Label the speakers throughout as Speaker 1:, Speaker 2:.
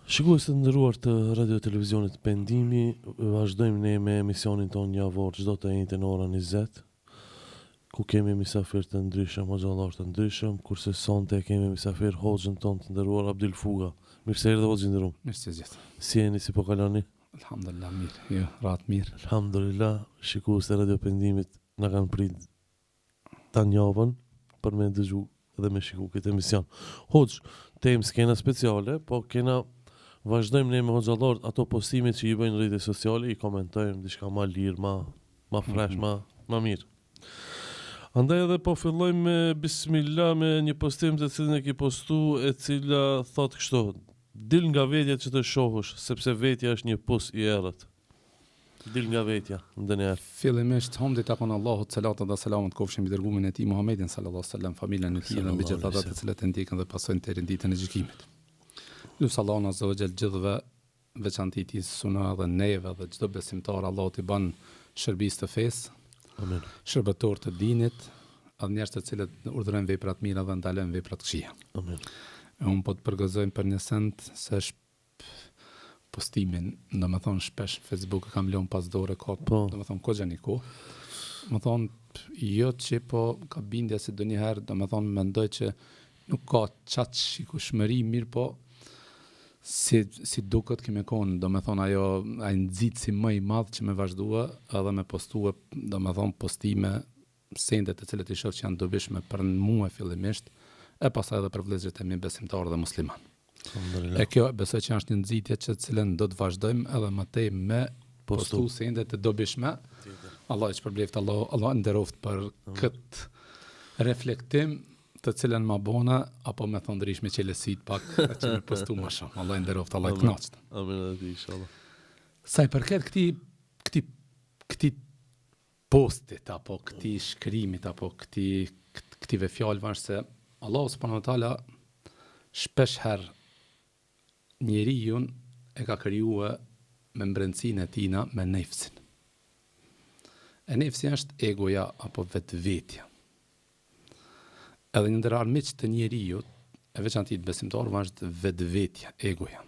Speaker 1: Shikues të nderuar të radio televizionit Pendimi, vazhdojmë ne me emisionin ton javor çdo të njëjtën orën 20, ku kemi mysafir të ndryshëm, hoxhallar të ndryshëm, kurse sonte kemi mysafir hoxhën ton të nderuar Abdul Fuga. Mirë se erdhe hoxhë nderuar.
Speaker 2: Mirë se gjithë.
Speaker 1: Si jeni, si po kaloni?
Speaker 2: Alhamdulillah mirë, jo, rahat mirë.
Speaker 1: Alhamdulillah, shikues të radio Pendimit na kanë prit tan javën për me dëgju dhe me shiku këtë emision. Hoxh, temë s'kena speciale, po kena vazhdojmë ne me hoxhallarët ato postimet që i bëjnë në rrjetet sociale, i komentojmë diçka më lirë, më fresh, më mirë. Andaj edhe po fillojmë me bismillah me një postim të cilin e ki postu e cila thot kështu: dil nga vetja që të shohësh, sepse vetja është një pus i errët. Dil nga vetja, ndonjëherë.
Speaker 2: Fillimisht hamdi takon Allahut, selatët dhe selamet kofshin mbi dërgumin e tij Muhammedin sallallahu alaihi wasallam, familjen e tij dhe mbi gjithë ata të cilët e ndjekën dhe pasojnë deri në ditën e gjykimit. Lutë Allahun azza wa jall gjithëve, veçanti ti suna dhe neve dhe çdo besimtar, Allahu t'i bën shërbis të fesë.
Speaker 1: Amen.
Speaker 2: Shërbëtor të dinit, atë njerëz të cilët urdhërojnë vepra të mira dhe ndalojnë vepra të këqija.
Speaker 1: Amen.
Speaker 2: Unë po të përgëzojmë për një send se postimin, domethënë shpesh Facebook e kam lënë pas dore ka, domethënë kohë një kohë. Domethënë jo që po ka bindja se donjëherë, domethënë mendoj që nuk ka çat shikueshmëri mirë, po si duket kemi konë, domethënë ai nxitsi më i madh që më vazhdua edhe me postue, domethënë postime sende të cilët i shoh që janë dobishme për mua fillimisht, e pastaj edhe për vëllezërit e mi besimtarë dhe musliman. E kjo besoj që është një nxitje që cilën do të vazhdojmë edhe më tej me postu sende të dobishme. Allah i shpërbleft, Allah nderoft për këtë reflektim të cilën ma bona, apo me thonë ndryshme qelësit pak, që me postu më shumë. Allah i nderoft, Allah i knaqët.
Speaker 1: Amin edhe ti, inshallah.
Speaker 2: Sa i përket këti postit, apo këti shkrimit, apo këtive fjalëve, është se Allah subhanahu wa taala shpesh herë njeriun e ka krijuar me mbrenësinë e tina me nefsin. E nefsi është egoja apo vetvetja. Edhe një ndër armiqt të njeriu, e veçantë të besimtarëve, është vetvetja, egoja.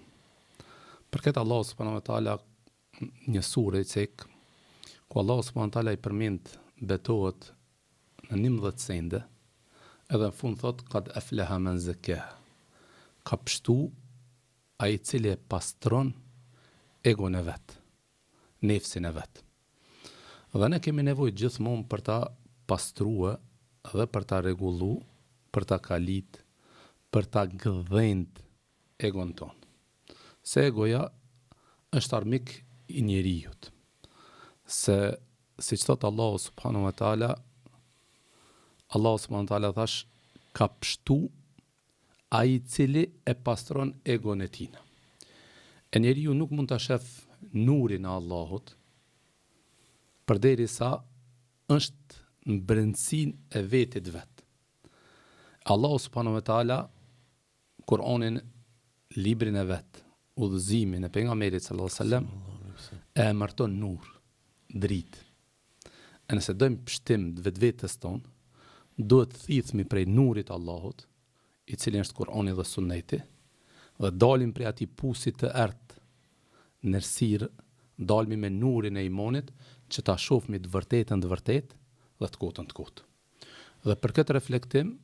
Speaker 2: Për këtë Allah subhanahu wa taala një sure cek, ku Allah subhanahu wa taala i përmend betohet në 11 sende, edhe në fund thot qad aflaha man zakkaha. Ka pështu ai i cili e pastron egon e vet, nefsin e vet. Dhe ne kemi nevojë gjithmonë për ta pastruar dhe për ta rregullu, për ta kalit, për ta gëdhend egon ton. Se egoja është armik i njerijut. Se siç thot Allahu subhanahu wa taala, Allahu subhanahu wa taala thash, ka pështu ai i cili e pastron egon e tina. E njeriu nuk mund ta shef nurin e Allahut përderisa është në brendësinë e vetit vet. Allahu subhanahu wa taala Kur'anin, librin e vet, udhëzimin e pejgamberit sallallahu alaihi wasallam e emërton nur, dritë. E nëse dojmë pështim të vetvetes tonë, duhet thithmi prej nurit Allahut, i cili është Kur'ani dhe Sunneti, dhe dalim prej atij pusit të errët në errësirë, dalmi me nurin e imanit që ta shohmi të vërtetën të vërtetë dhe të kotën të kotë. Dhe për këtë reflektim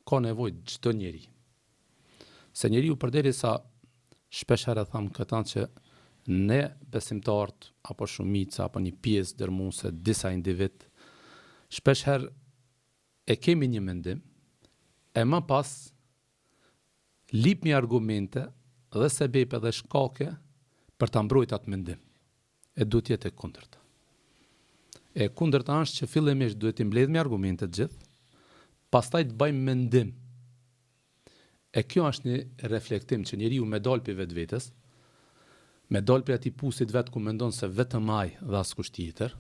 Speaker 2: ka nevojë çdo njeri. Se njeriu përderisa shpesh herë tham këta që ne besimtarët apo shumica apo një pjesë dërmuese disa individ shpesh herë e kemi një mendim, e më pas lipmi argumente dhe sebepe dhe shkake për ta mbrojtur atë mendim. E duhet jetë e kundërta. E kundërta është që fillimisht duhet të mbledhmi argumentet gjithë, pastaj të bëjmë mendim. E kjo është një reflektim që njeriu me dal për vetvetes, me dal për atij pusit vet ku mendon se vetëm ai dhe askush tjetër,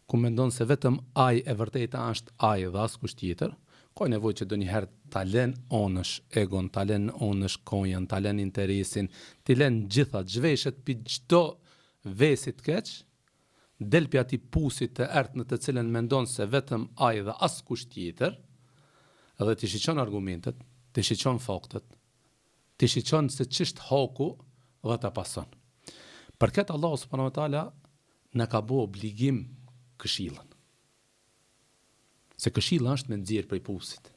Speaker 2: ku mendon se vetëm ai e vërteta është ai dhe askush tjetër, ka nevojë që donjëherë ta lën onësh egon, ta lën onësh konjën, ta lën interesin, të lën gjitha zhveshët për çdo vesit keq, del për atij pusit të errët në të cilën mendon se vetëm ai dhe askush tjetër, edhe të shiqon argumentet, të shiqon faktet, të shiqon se ç'është haku dhe ta pason. Për këtë Allahu subhanahu wa taala na ka bo obligim këshillën. Se këshilla është me nxjerr prej pusit.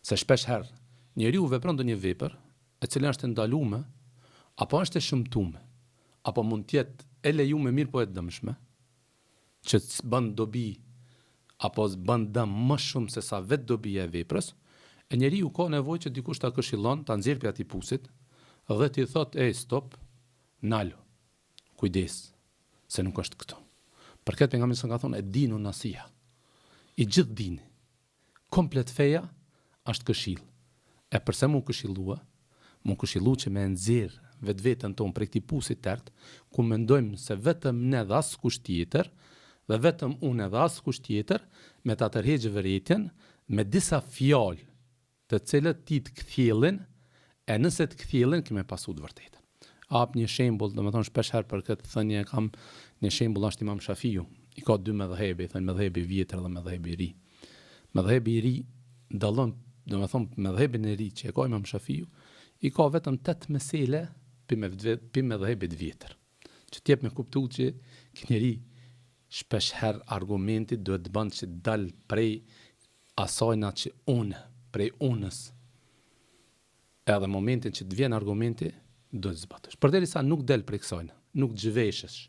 Speaker 2: Se shpesh herë njeriu vepron ndonjë vepër e cila është e ndaluar apo është e shëmtuar, apo mund të jetë e lejuar mirë po e dëmshme, që bën dobi apo bën dëm më shumë se sa vetë dobia e veprës, e njeriu ka nevojë që dikush ta këshillon, ta nxjerrë prej atij pusit dhe t'i thotë, "Ej, stop, nalo. Kujdes, se nuk është këtu." Për këtë pejgamberi sa ka thonë, "E dinu nasiha." I gjithë dini, komplet feja është këshill. E përse mu këshillua? Mu këshillu që me nxjerr vetveten tonë prej këtij pusit tërt, ku mendojmë se vetëm ne dhe as kush tjetër, dhe vetëm unë dhe as kush tjetër, me ta tërheqë vëretjen, me disa fjalë të cilët ti të kthjellin, e nëse të kthjellin, kime pasu të vërtetën. Hap një shembull, domethënë shpesh herë për këtë thënie kam një shembull është Imam Shafiu. I ka dy medhhebe, thënë medhhebi i vjetër dhe medhhebi i ri. Medhhebi i ri dallon, domethënë medhhebin e ri që e ka Imam Shafiu, i ka vetëm 8 mesele për medhhebit vjetër. Që t'jep me kuptu që kënjëri shpesh herë argumenti duhet të bënd që dal prej asajna që unë, prej unës, edhe momentin që të vjen argumenti, duhet zbatosh. Përderisa nuk del prej kësajna, nuk zhveshesh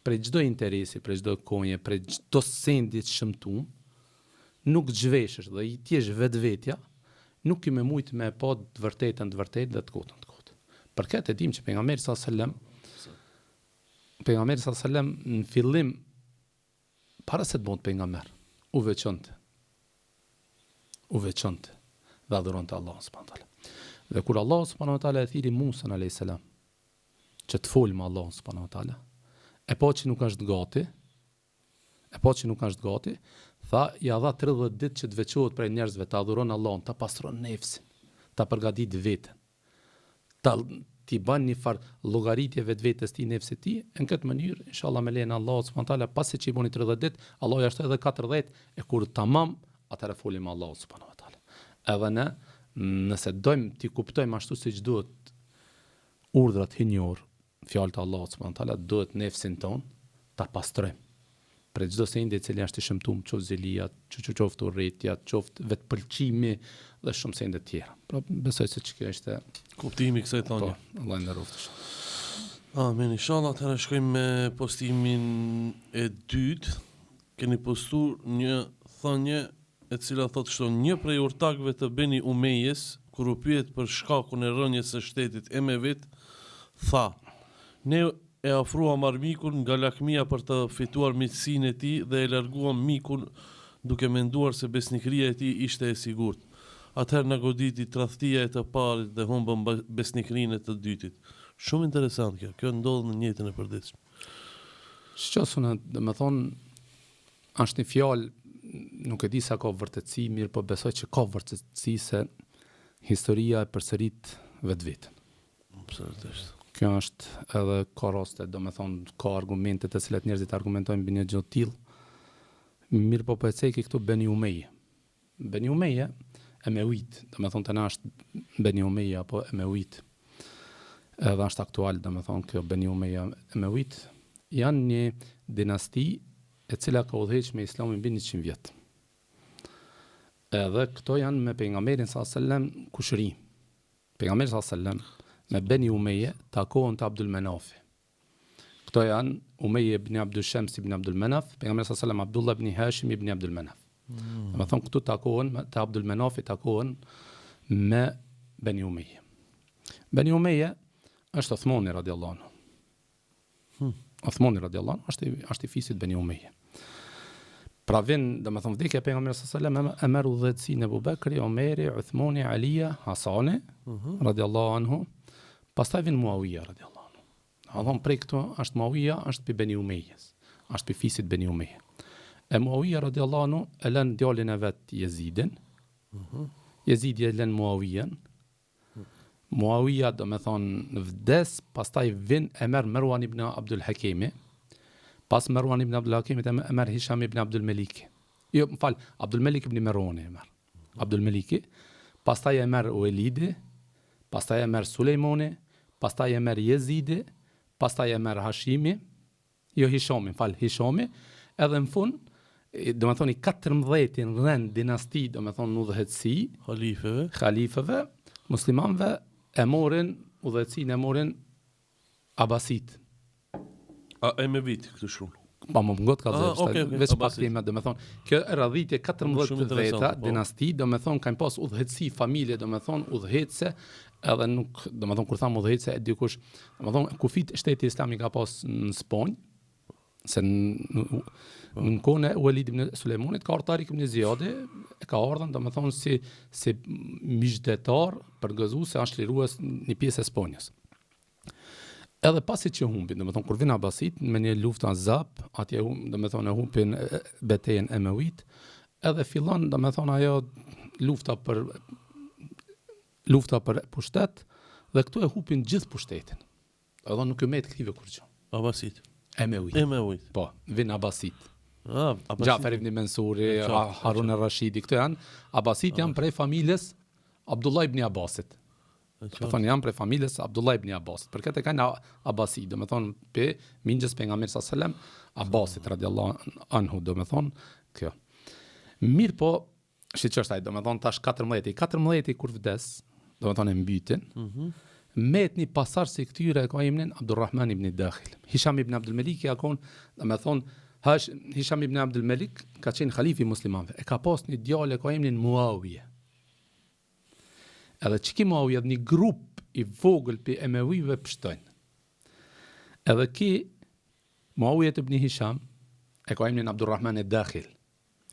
Speaker 2: prej çdo interesi, prej çdo konje, prej çdo sendi të shëmtuar, nuk zhveshesh dhe i t'jesh vetvetja, nuk i me mujt me pa të vërtetën dhe të kotën. Për këtë e dim që pejgamberi sallallahu alajhi wasallam në fillim para se të bëhet pejgamber, u veçonte dhe adhuronte Allahun subhanahu wa taala. Dhe kur Allahu subhanahu wa taala e thiri Musa alayhis salam që të folë me Allahun subhanahu wa taala, e pa që nuk është gati, tha ja dha 30 ditë që të veçohet prej njerëzve, të adhuron Allahun, ta pastron nefsin, ta përgatit veten, ti ban një farë llogaritje vetvetes ti nefsit ti, në këtë mënyrë inshallah me lejen e Allahut subhanahu wa taala, pasi që i boni 30 ditë, Allahu ja shtoi edhe 40, e kur tamam atëherë folim me Allahun subhanahu wa taala. Edhe ne nëse dojmë ti kuptojmë ashtu siç duhet urdhrat hinjor, fjalët e Allahut subhanahu wa taala, duhet nefsin ton ta pastrojmë për çdo sendi i cili është i shëmtuar, qoftë zelia, qoftë urrëtia, qoftë vetpëlqimi dhe shumë sende të tjera. Pra besoj se kjo është
Speaker 1: kuptimi i kësaj thonje.
Speaker 2: Allah e nderoftë.
Speaker 1: Amen. Inshallah atëherë shkojmë me postimin e dytë. Keni postuar një thonje e cila thotë kështu: një prej urtakëve të Beni Umejes, kur u pyet për shkakun e rënjes së shtetit Emevit, tha: "Ne e ofruam armikun nga lakmia për të fituar miqësinë e tij dhe e larguam mikun duke menduar se besnikëria e tij ishte e sigurt. Atëherë na goditi tradhtia e të parit dhe humbëm besnikërinë e të dytit." Shumë interesant kjo. Kjo ndodh në jetën e përditshme.
Speaker 2: Shqosuna, dhe me thonë, është një fjalë, nuk e di sa ka vërtetësi, mirë, po besoj që ka vërtetësi se historia e përsërit vetën.
Speaker 1: Absolutisht.
Speaker 2: Kjo është edhe ka raste, do me thonë, ka argumente të cilat njerëzit argumentojnë bë një gjë të tillë. Mirë, po e ceki këtu Beni Umeje. Beni Umeje, Emevit, do me thonë të na është Beni Umeje apo Emevit. Edhe është aktual, do me thonë, kjo Beni Umeje Emevit, janë një dinasti e cila ka udhëheq me islamin mbi 100 vjet. Edhe këto janë me pejgamberin sallallahu alajhi wasallam kushëri. Pejgamberi sallallahu alajhi wasallam me Beni Umeje takohen të Abdul Menafi. Këto janë Umeje ibn Abdul Shams ibn Abdul Menaf, pejgamberi sallallahu alajhi wasallam Abdullah ibn Hashim ibn Abdul Menaf. Do të thonë këtu takohen të Abdul Menafi takohen me Beni Umeje. Beni Umeje është Uthmani radiallahu anhu. Uthmani radiallahu anhu është i fisit Beni Umeje. Pra vjen, do të thonë vdekja e pejgamberit sallallahu alajhi wasallam e merr udhëheqsinë Abu Bekri, Omeri, Uthmani, Alia, Hasani radiallahu anhu. Pastaj vjen Muawiya radiallahu anhu. Allahun prej këtu është Muawiya, është pi Beni Umejes, është pi fisit Beni Umeje. E Muawiya radiallahu anhu e lën djalin e vet Jezidin. Jezidi e lën Muawiyan. Muawiya, do me thonë, vdes, pastaj vin e merr Marwan ibn Abdul Hakimi. Pas Marwan ibn Abdul Hakimi e merr Hisham ibn Abdul Maliki. Jo, më fal, Abdul Malik ibn Marwan e merr. Abdul Maliki. Pastaj e merr Uelidi, pastaj e merr Sulejmani, pastaj e merr Jezidi, pastaj e merr Hashimi, jo Hishami, Hishami, edhe në fund, do me thonë i 14 rend dinasti, do me thonë në udhëhetësi, khalifeve, muslimanve e morin, udhëhetësin e morin Abasit.
Speaker 1: A Emevit këtë shumë?
Speaker 2: Pa më ngot ka dhe, veç pak klima, do me thonë, kjo radhitje 14 veta, dinasti, do me thonë, kanë pas udhëhetësi, familje, do me thonë, udhëhetëse, edhe nuk, do me thonë, kur thamë udhëhetëse, e dikush, do me thonë, kufit shteti islami ka pas në Sponjë, se në kone Walid ibn Sulejmanit ka ardhur Tariq ibn Ziyadi, ka ardhur do me thonë si miqdetar për gëzu se është lirues një pjesë e Sponjës. Edhe pasi që humbin, do me thonë kur vin Abasit me një luftë Azab, atje do me thonë humbin betejën Emevit, edhe fillon do me thonë ajo lufta për pushtet, dhe këtu e humbin gjithë pushtetin. Edhe nuk e met krive kur gjë.
Speaker 1: Abasit.
Speaker 2: Emevit. Po, vin Abasit. Gjafer ibn Mansuri, Harun al-Rashidi, këto janë, Abasit janë prej familjes Abdullah ibn Abbasit. Do thonë janë prej familjes Abdullah ibn Abbasit. Për këtë kanë Abasit, do me thonë pe mingjës pejgamberit sallallahu alajhi wasallam Abbasit radhiyallahu anhu, do me thonë kjo. Mirë po, shiqështë ai, do me thonë tash 14 kur vdes, do me thonë e mbytin. Met një pasazh si këtyre ka emrin Abdulrahman ibn Dakhil. Hisham ibn Abdul Malik ka qenë, do me thonë Hisham ibn Abdul Malik ka qenë khalifi muslimanëve. E ka pas një djalë ka emrin Muawiya. Edhe çiki Muawiya një grup i vogël për Emevive pështojnë. Edhe ki Muawiya ibn Hisham e ka emrin Abdulrahman Dakhil.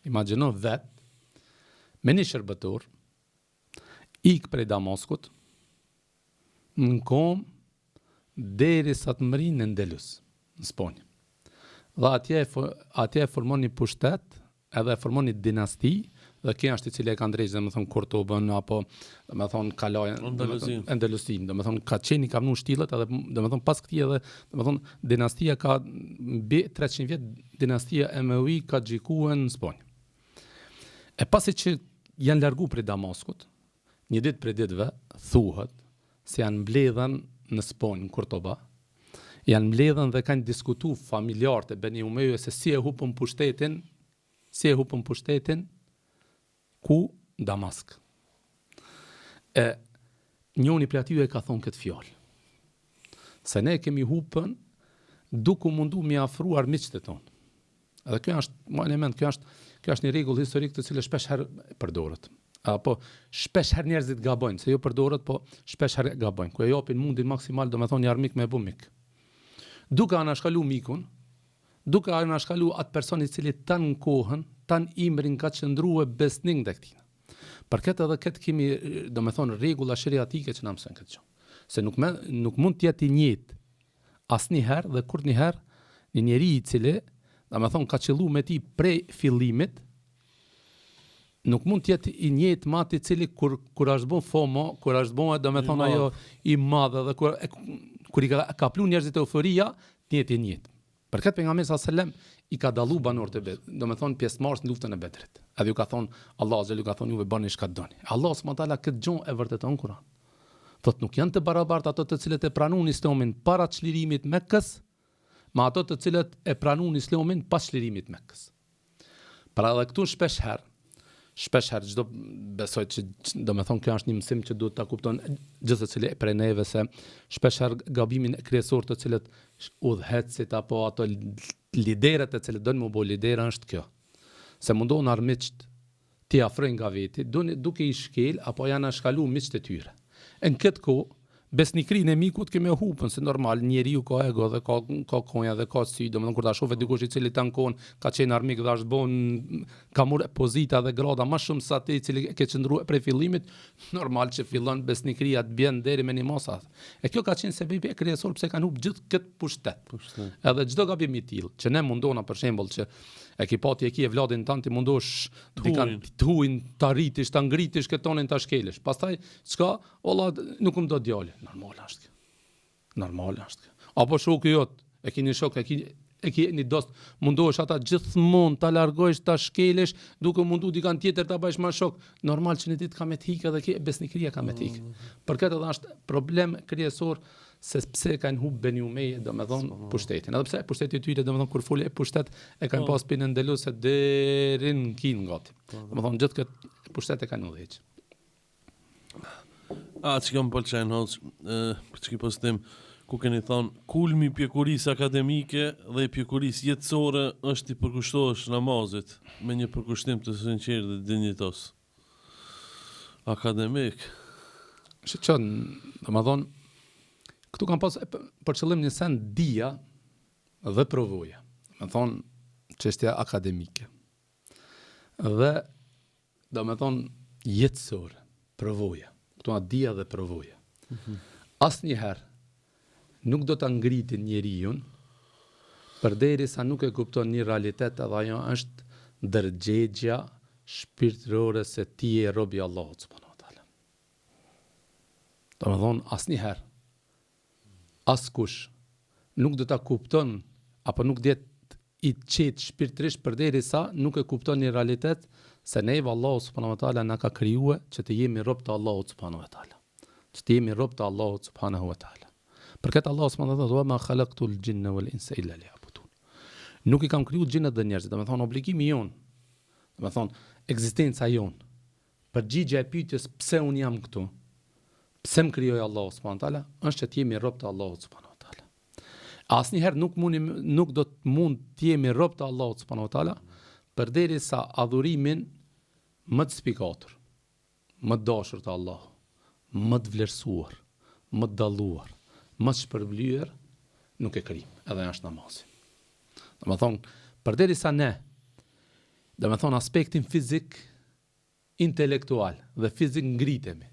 Speaker 2: Imagjino vet me një shërbëtor ik prej Damaskut në kom deri sa të mrinë në Ndelus, në Sponjë. Dhe atje e formon një pushtet, edhe e formon një dinasti, dhe kjo është i cili e ka ndrejtë, dhe me thonë Kortobën, apo dhe me thonë Kalajën, Andalusin, dhe me thonë ka qeni, ka vënu shtilët, edhe dhe me thonë pas këti edhe, dhe me thonë dinastia ka, 300 vjet, dinastia Emevi ka gjikuen në Sponjë. E pasi që janë largu prej Damaskut, një ditë prej ditëve, thuhet, se janë mbledhen në Sponjë, në Kortoba, janë mbledhen dhe kanë diskutu familjarët e Beni Umeju se si e hupën pushtetin, ku Damask. E njoni prej atyre ka thonë këtë fjalë. Se ne kemi hupën duke mundu mi afruar miqtë tonë. Edhe kjo është një rregull historik të cilë shpesh herë përdoret. Apo shpesh herë njerëzit gabojnë, se jo përdoret, po shpesh herë gabojnë. Ku e japin mundin maksimal, do me thonë një armik me bu mik. Duke anashkalu mikun, duke anashkalu atë personi cili tanë në kohën, tanë imrin ka qëndruar besnik ndaj këtij. Për këtë edhe këtë kemi, do me thonë, rregulla sheriatike që na mësojnë këtë gjë. Se nuk mund të jetë i njëjtë asnjëherë dhe kurrëherë një njeri i cili, do me thonë, ka qellu me ti prej fillimit, nuk mund të jetë i njëjtë me atë i cili kur është bën FOMO, kur është bën, do me thonë, ajo i madh dhe kur i ka plu njerëzit euforia, të jetë i njëjtë. Për këtë pejgamberi sallallahu alajhi wasallam i ka dallu banorët e Bedrit, do me thonë pjesëmarrës në luftën e Bedrit. Edhe ju ka thonë Allah azza ka thonë juve bëni çka doni. Allah subhanahu taala këtë gjë e vërteton Kur'an. Thotë nuk janë të barabartë ato të cilët e pranuan Islamin para çlirimit Mekkës, me ato të cilët e pranuan Islamin pas çlirimit Mekkës. Pra edhe këtu shpesh herë çdo besoj që do me thonë kjo është një mësim që duhet ta kupton gjithë secili prej neve, se shpesh herë gabimin kryesor të cilët udhëhecit apo ato liderët të cilët donë më bo lidera është kjo. Se mundohen armiqt t'i afrojnë nga veti, duke i shkel apo janë shkalu miqt e tyre. Në këtë kohë besnikrinë e mikut kemi hupën, se normal njeriu ka ego dhe ka konja dhe ka sy, domethënë kur ta shohë dikush i cili tankon, ka qenë armik dhe është bon ka marrë pozita dhe grada më shumë se atë i cili ke qëndruar prej fillimit, normal që fillon besnikria të bën deri me një mos atë. E kjo ka qenë sebebi kryesor pse kanë humbur gjithë këtë pushtet. Edhe çdo gabim i tillë që ne mundona për shembull që ekipati e ki e vladin tanë ti mundosh të huin, të arritish, të ngritish këtonin të shkelesh. Pastaj, çka, olla nuk më do djale. Normal është. Apo shoku jot, e ki një shok, e ki një dost, mundosh ata gjithmonë ta largosh, ta shkelesh, duke mundu dikan tjetër ta bësh më shok. Normal që në ditë ka me të hikë edhe besnikëria ka me të hikë. Për këtë edhe është problem kryesor se pse e kanë humbë Beni Umeje, domethënë pushtetin. Edhe pse pushteti i tyre domethënë kur foli pushtet e kanë pas pinë ndeluse deri në kin gati. Domethënë gjithë këtë pushtet e kanë udhëheq.
Speaker 1: Që kam pëlqen hoc, që ki postim, ku keni thonë, kulmi pjekurisë akademike dhe pjekurisë jetësore është i përkushtohesh namazit me një përkushtim të sinqert dhe dinjitos. Akademik.
Speaker 2: Shqon, domethënë këtu kam pas për qëllim një sen dia dhe provoja. Domethënë çështja akademike. Dhe domethënë jetësore, provoja. Këtu a dia dhe provoja. Asnjëherë nuk do ta ngritin njeriu përderisa nuk e kupton një realitet edhe ajo është ndërgjegja shpirtërore se ti je rob i Allahut subhanahu wa taala. Domethënë asnjëherë askush nuk do ta kupton apo nuk do i qetë shpirtërisht përderisa nuk e kupton një realitet se neve Allahu subhanahu wa taala na ka krijuar që të jemi rob të Allahut subhanahu wa taala. Që të jemi rob të Allahut subhanahu wa taala. Për këtë Allah subhanahu wa taala ma khalaqtul jinna wal insa illa liya'budun. Nuk i kam krijuar gjinat dhe njerëzit, domethënë obligimi jon. Domethënë ekzistenca jon. Përgjigjja e pyetjes pse un jam këtu? Pse më krijoi Allah subhanahu wa taala? Është që të jemi rob të Allahut subhanahu wa taala. Asnjëherë nuk do të mund të jemi rob të Allahut subhanahu wa taala përderisa adhurimin më të spikatur, më të dashur të Allahut, më të vlerësuar, më të dalluar, më të shpërblyer nuk e krijim, edhe është namazi. Domethënë, përderisa ne, domethënë aspektin fizik, intelektual dhe fizik ngritemi,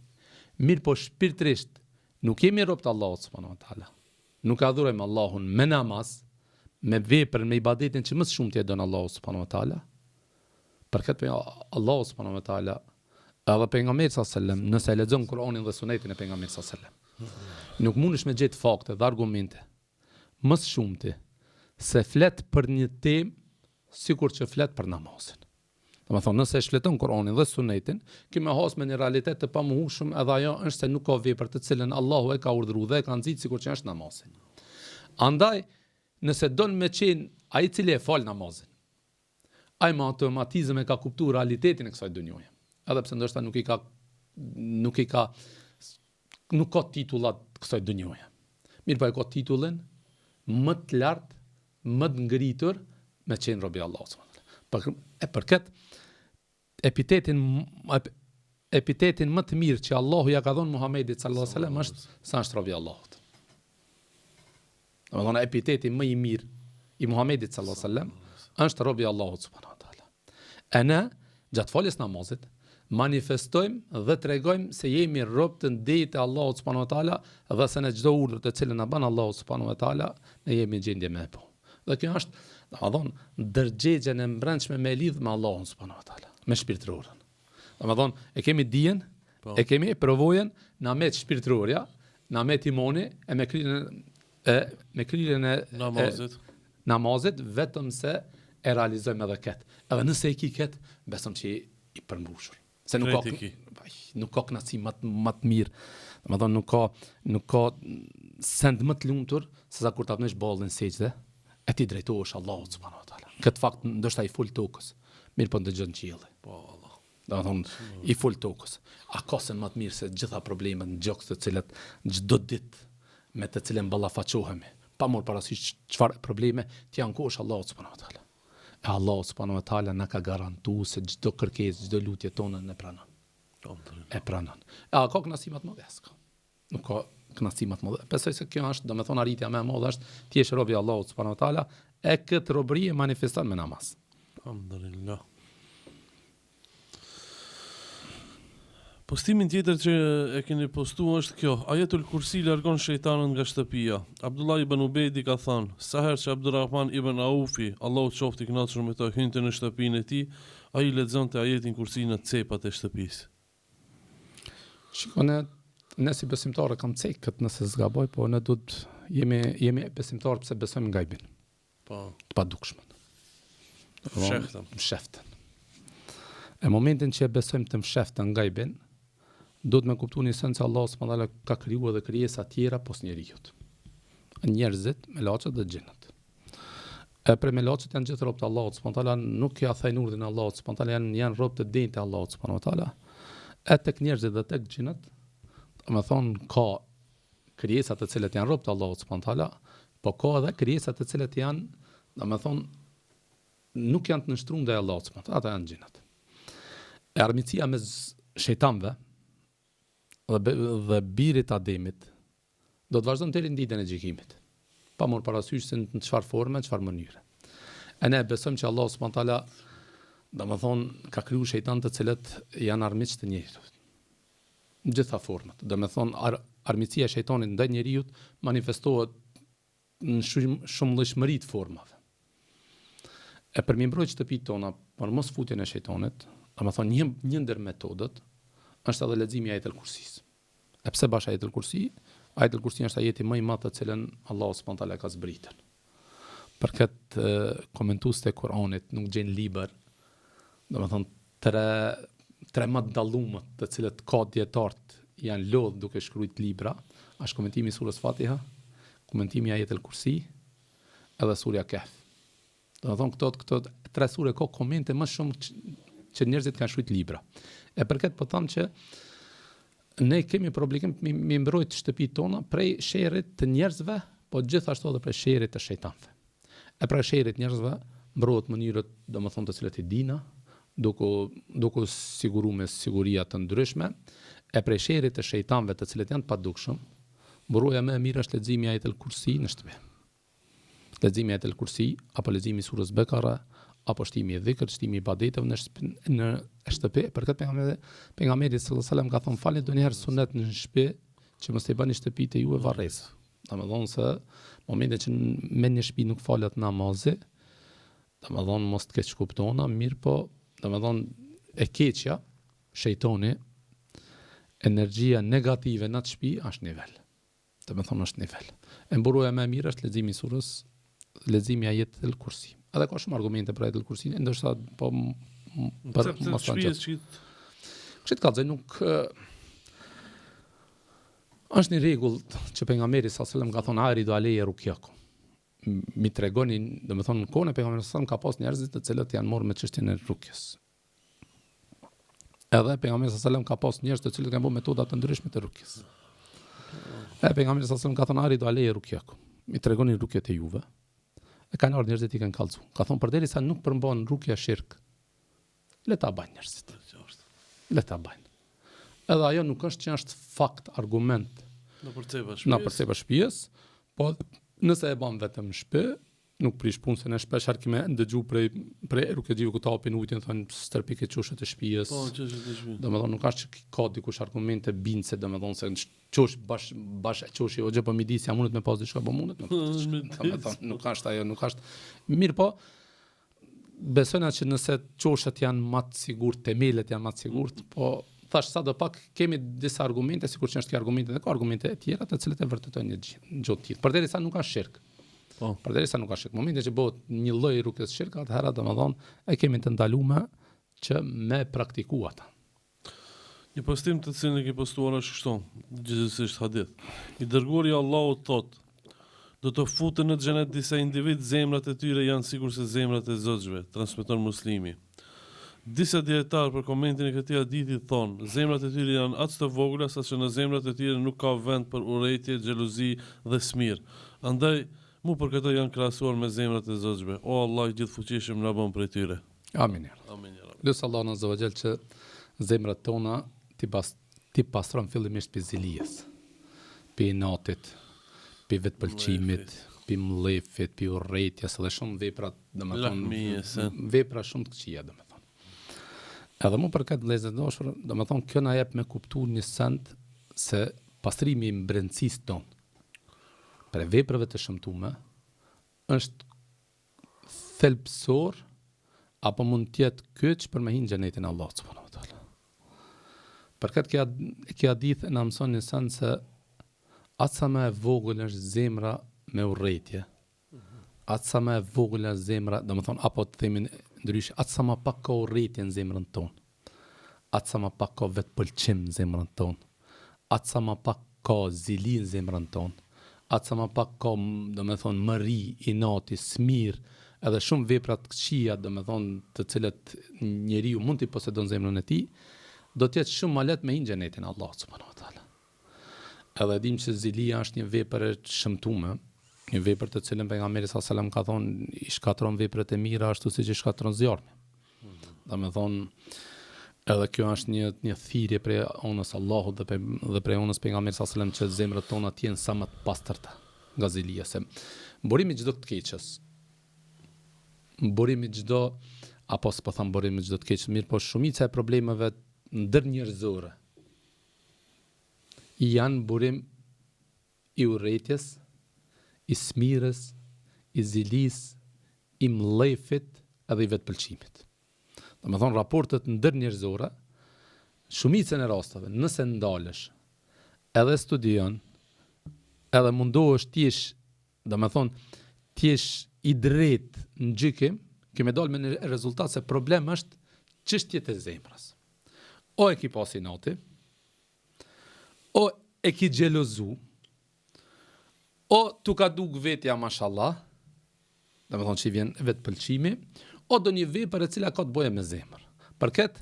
Speaker 2: mirë po shpirtërisht nuk jemi rob të Allahut subhanahu wa taala. Nuk adhurojmë Allahun me namaz, me veprën, me ibadetin që më shumë t'i don Allahu subhanahu wa taala. Për këtë Allahu subhanahu wa taala edhe pejgamberi sallallahu alajhi wasallam, nëse e lexon Kur'anin dhe Sunetin e pejgamberit sallallahu alajhi wasallam, nuk mundesh me gjetë fakte dhe argumente më së shumti se flet për një temë sikur që flet për namazin. Domethënë, nëse e shfleton Kur'anin dhe Sunetin, ki me has me një realitet të pamohshëm, edhe ajo është se nuk ka vepër të cilën Allahu e ka urdhëruar dhe e ka nxitur sikur që është namazi. Andaj, nëse don me qenë ai i cili e fal namazin, ai me automatizëm e ka kuptuar realitetin e kësaj dunjoje. Edhe pse ndoshta nuk ka titullat kësaj dunjoje. Mirë po e ka titullin më të lartë, më të ngritur me qenë robi Allahut. Për këtë epitetin më të mirë që Allahu ja ka dhënë Muhamedit sallallahu alaihi wasallam është sa është robi Allahut. Domethënë epiteti më i mirë i Muhamedit sallallahu alaihi wasallam është robi Allahut subhanahu wa taala. Ne gjatë faljes namazit manifestojmë dhe tregojmë se jemi rob të ndejtë të Allahut subhanahu wa taala dhe se në çdo urdhër të cilën na bën Allahu subhanahu wa taala ne jemi në gjendje me po. Dhe kjo është, domethënë, ndërgjegjen e mbrëmshme me lidh me Allahun subhanahu wa taala, me shpirtërorën. Domethënë, e kemi dijen, e kemi provojën, na met shpirtërorja, na met imani e me kryerjen e namazit vetëm se e realizojmë edhe këtë. Edhe nëse e ki këtë, besëm që i përmbushur. Se nuk ka kënaqësi më të mirë. Domethënë nuk ka send më të lumtur se sa kur ta vësh ballin sejdë e ti drejtohesh Allahut subhanahu wa taala. Këtë fakt ndoshta i ful tokës. Mirë po ndëgjon qielli. Po Allah. Domethënë i ful tokës. A ka sen më të mirë se gjitha problemet në gjokë të cilat çdo ditë me të cilën ballafaqohemi. Pa marrë parasysh çfarë probleme ti ankohesh Allahut subhanahu wa taala. E Allahu subhanahu wa taala na ka garantuar se çdo kërkesë, çdo lutje tonë e pranon. E pranon. A ka kënaqësi më të nuk ka kënaqësi më të madhe. Besoj se kjo është, domethënë arritja më e madhe është ti je robi i Allahut subhanahu wa taala e këtë robëri e manifeston me namaz.
Speaker 1: Alhamdulillah. Postimin tjetër që e keni postuar është kjo: Ajetul Kursi largon shejtanën nga shtëpia. Abdullah ibn Ubejdi ka thënë, sa herë që Abdurrahman ibn Aufi, Allahu qoftë i kënaqur me të, hynte në shtëpinë e tij, ai lexonte ajetin Kursi në cepat e shtëpisë.
Speaker 2: Shikone, ne si besimtarë kam cekët nëse zgaboj, po ne duhet jemi besimtarë pse besojmë në gajbin.
Speaker 1: Po.
Speaker 2: Të padukshmën.
Speaker 1: Msheftën.
Speaker 2: E momentin që besojmë të msheftën në gajbin, do të me kuptu një sens se Allah subhanahu ka kriju edhe krijesa tjera pos njerijut. Njerëzit, melaçet dhe xhinat. Për melaçet janë gjithë robët e Allahut subhanahu nuk ja thajnë urdhën e Allahut subhanahu janë robët e denjtë e Allahut subhanahu. E tek njerëzit dhe tek xhinat, do të thonë ka krijesa të cilat janë robët e Allahut subhanahu, po ka edhe krijesa të cilat janë, do të thonë nuk janë të nështruar ndaj Allahut subhanahu, ata janë xhinat. E armiqësia mes shejtanëve dhe birit Ademit do të vazhdon deri në ditën e gjykimit. Pa marrë parasysh se në çfarë forme, në çfarë mënyre. E ne besojmë që Allah subhanahu taala, domethënë, ka kriju shejtan të cilët janë armiq të njerëzit. Në gjitha format. Domethënë, armiqësia e shejtanit ndaj njeriu manifestohet në shumëllëshmëri të formave. E për mi mbrojtje shtëpitë tona, për mos futjen e shejtanit, domethënë një ndër metodët është edhe leximi i Ajetul Kursis. E pse bash Ajetul Kursi? Ajetul Kursi është ajeti më i madh të cilën Allahu subhanahu taala ka zbritur. Për këtë komentues të Kuranit nuk gjen libër, domethënë tre më të dalluar të cilët ka dietarët janë lodh duke shkruajt libra, është komentimi i surës Fatiha, komentimi i Ajetul Kursi edhe surja Kahf. Domethënë këto tre sure ka komente më shumë që njerëzit kanë shkruajt libra. E për këtë po them që ne kemi problem me mbrojtje shtëpitë tona prej sherrit të njerëzve, po gjithashtu edhe prej sherrit të shejtanëve. E prej sherrit njerëzve mbrohet mënyrët, domethënë të cilat i dina, duke siguruar me siguria të ndryshme, e prej sherrit të shejtanëve të cilët janë të padukshëm, mbroja më e mirë është leximi i Ajetul Kursi në shtëpi. Leximi i Ajetul Kursi apo leximi i surës Bekara apo shtimi i dhikr, shtimi i ibadeteve në shtëpi. Për këtë pejgamberi sallallahu alajhi wasallam ka thënë falni ndonjëherë sunet në shtëpi, që mos i bëni shtëpitë juve varrezë. Domethënë se momentin që me një shtëpi nuk falet namazi, domethënë mos të keq kuptona, mirë po, domethënë e keqja, shejtani, energjia negative në atë shtëpi është nivel. Domethënë është nivel. E mburoja më e mirë është leximi i surës, leximi i Ajetul Kursi. Edhe ka shumë argumente për Ajetul Kursi, ndoshta po për mos ta gjej. Kështu ka thënë nuk është një rregull që pejgamberi sallallahu alajhi wasallam ka thënë aridu alayya rukyakum. Mi tregoni, domethënë në kohën e pejgamberit sallallahu alajhi wasallam ka pas njerëz të cilët janë marrë me çështjen e rukjes. Edhe pejgamberi sallallahu alajhi wasallam ka pas njerëz të cilët kanë bërë metoda të ndryshme të rukjes. Edhe pejgamberi sallallahu alajhi wasallam ka thënë aridu alayya rukyakum. Mi tregoni rukjet e juve. E kanë ardhur njerëzit i kanë kallëzu. Ka thonë përderisa nuk përmban rukja shirk, le ta bajnë njerëzit. Le ta bajnë. Edhe ajo nuk është që është fakt, argument
Speaker 1: në përcepë
Speaker 2: shtëpisë, po nëse e bën vetëm në shtëpi, nuk prish punë se ne shpesh kemi ndëgju prej rukëxhive ku tapin ujin thonë stërpikë çushët e shtëpisë.
Speaker 1: Po, çushët e shtëpisë.
Speaker 2: Domethënë nuk është që ka dikush argumente bindse, domethënë se çosh bash çoshi o gjë po midis jam mundet me pas diçka po mundet. Domethënë nuk është ajo, nuk është. Mirë po, besojna që nëse çoshat janë më të sigurt, themelet janë më të sigurt, po thash sa do pak kemi disa argumente, sikur që është kjo argumente, dhe ka argumente e tjera të cilët e vërtetojnë një gjë tjetër. Përderisa nuk ka shirk. Po, përderisa nuk ka shirk. Momentin që bëhet një lloj rrugës shirk, atëherë domethënë e kemi të ndaluar që me praktikuar ata.
Speaker 1: Një postim të cilin e ke postuar është kështu, gjithsesi hadith. I dërguari i Allahut thotë, do të futen në xhenet disa individ, zemrat e tyre janë sikur se zemrat e zogjve, transmeton Muslimi. Disa dietar për komentin e këtij hadithi thonë, zemrat e tyre janë aq të vogla saqë në zemrat e tyre nuk ka vend për urrëtie, xhelozi dhe smir. Andaj mu për këtë janë krahasuar me zemrat e zogjve. O Allah i gjithfuqishëm, na bën prej tyre.
Speaker 2: Amin.
Speaker 1: Amin.
Speaker 2: Lutë Allahun azza wa jall që zemrat tona ti pastron fillimisht për zilijes, për natit, për vetpëlqimit, për mlefit, për urrëties dhe shumë vepra, domethënë vepra shumë të këqija domethënë. Edhe mu për këtë vëllezër dashur, domethënë kjo na jep me kuptuar një send se pastrimi i brendësisë tonë për veprave të shëmtuara është thelbësor apo mund të jetë kyç për me hyrë në xhenetin e Allahut subhanahu wa taala. Për këtë kjo hadith na mëson një send se atë sa më e vogël është zemra me urrëtie, atë sa më e vogël është zemra, domethënë apo të themi ndryshe, atë sa më pak ka urrëtie në zemrën tonë, atë sa më pak ka vetë pëlqim në zemrën tonë, atë sa më pak ka zili në zemrën tonë, atë sa më pak ka, do me thonë, mëri, inati, smir, edhe shumë veprat këqija, do me thonë, të cilët njeriu mund t'i posedon zemrën e tij, do të jetë shumë më lehtë me hinë xhenetin Allahu subhanahu wa taala. Edhe dim që zilia është një vepër e shëmtuar, një vepër të cilën pejgamberi sallallahu alajhi wasallam ka thonë i shkatron veprat e mira ashtu siç i shkatron zjarmi. Do me thonë, edhe kjo është një thirrje prej onës Allahut dhe prej onës pejgamberit sallallahu alajhi wasallam që zemrat tona të jenë sa më të pastërta nga zilia, se burimi çdo të keqës, burimi çdo apo s'po them burimi çdo të keqës, mirë, po shumica e problemeve ndërnjerëzore janë burim i urrëties, i smirës, i zilis, i mllëfit edhe i vetpëlqimit. Do me thonë, raportet ndërnjerëzore, shumicën e rasteve, nëse ndalesh, edhe studion, edhe mundohesh t'jesh, do me thonë, t'jesh i drejtë në gjykim, kemi dalë me një rezultat se problem është çështjet e zemrës. O e ki pas inati, o e ki xhelozu, o tu ka duk vetja mashallah, do me thonë që i vjen vetë pëlqimi, o do një vepër e cila ka të bëjë me zemër. Për këtë,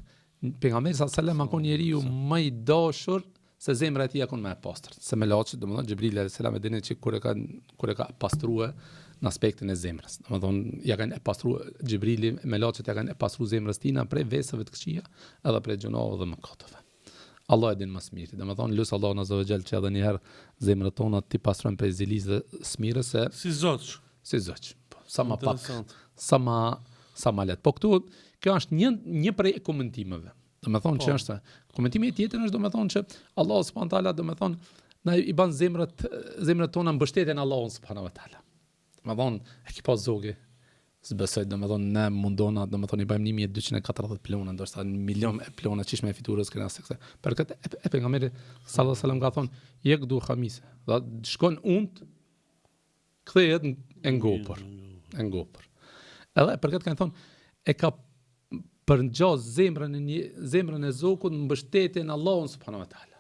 Speaker 2: pejgamberi sallallahu alajhi wasallam ka njeriu më i dashur se zemra e tij akon më e pastër. Se me laçi, domethënë Xhibril alayhis salam e dini që kur e ka pastruar në aspektin e zemrës. Domethënë ja kanë pastruar Xhibrili me laçet ja kanë pastruar zemrës tina prej vesëve të këqija edhe prej gjunave dhe mëkateve. Allah e din më së miri. Domethënë lut Allahun azza wa jall që edhe një herë zemrat tona ti pastrojnë prej zilis dhe smirës se
Speaker 1: Si zoç.
Speaker 2: si zoç. Sa më pak, sa më lehtë. Po këtu kjo është një prej komentimeve. Do me thonë që është, komentimi i tjetër është do me thonë që Allah subhanahu wa taala do me thonë na i ban zemrat tona mbështeten Allahun subhanahu wa taala. Do me thonë e ki pas zogi, s'besoj do me thonë ne mundona do me thonë i bëjmë 1240 plona, ndoshta 1 milion plona qish me fiturës këna sekse. Për këtë e pejgamberi sallallahu alajhi wasallam ka thonë jek du khamise. Do shkon unt kthehet në ngopër, në ngopër. Edhe për këtë kanë thonë e ka përngjas zemrën e zokut në mbështetjen Allahun subhanahu wa taala.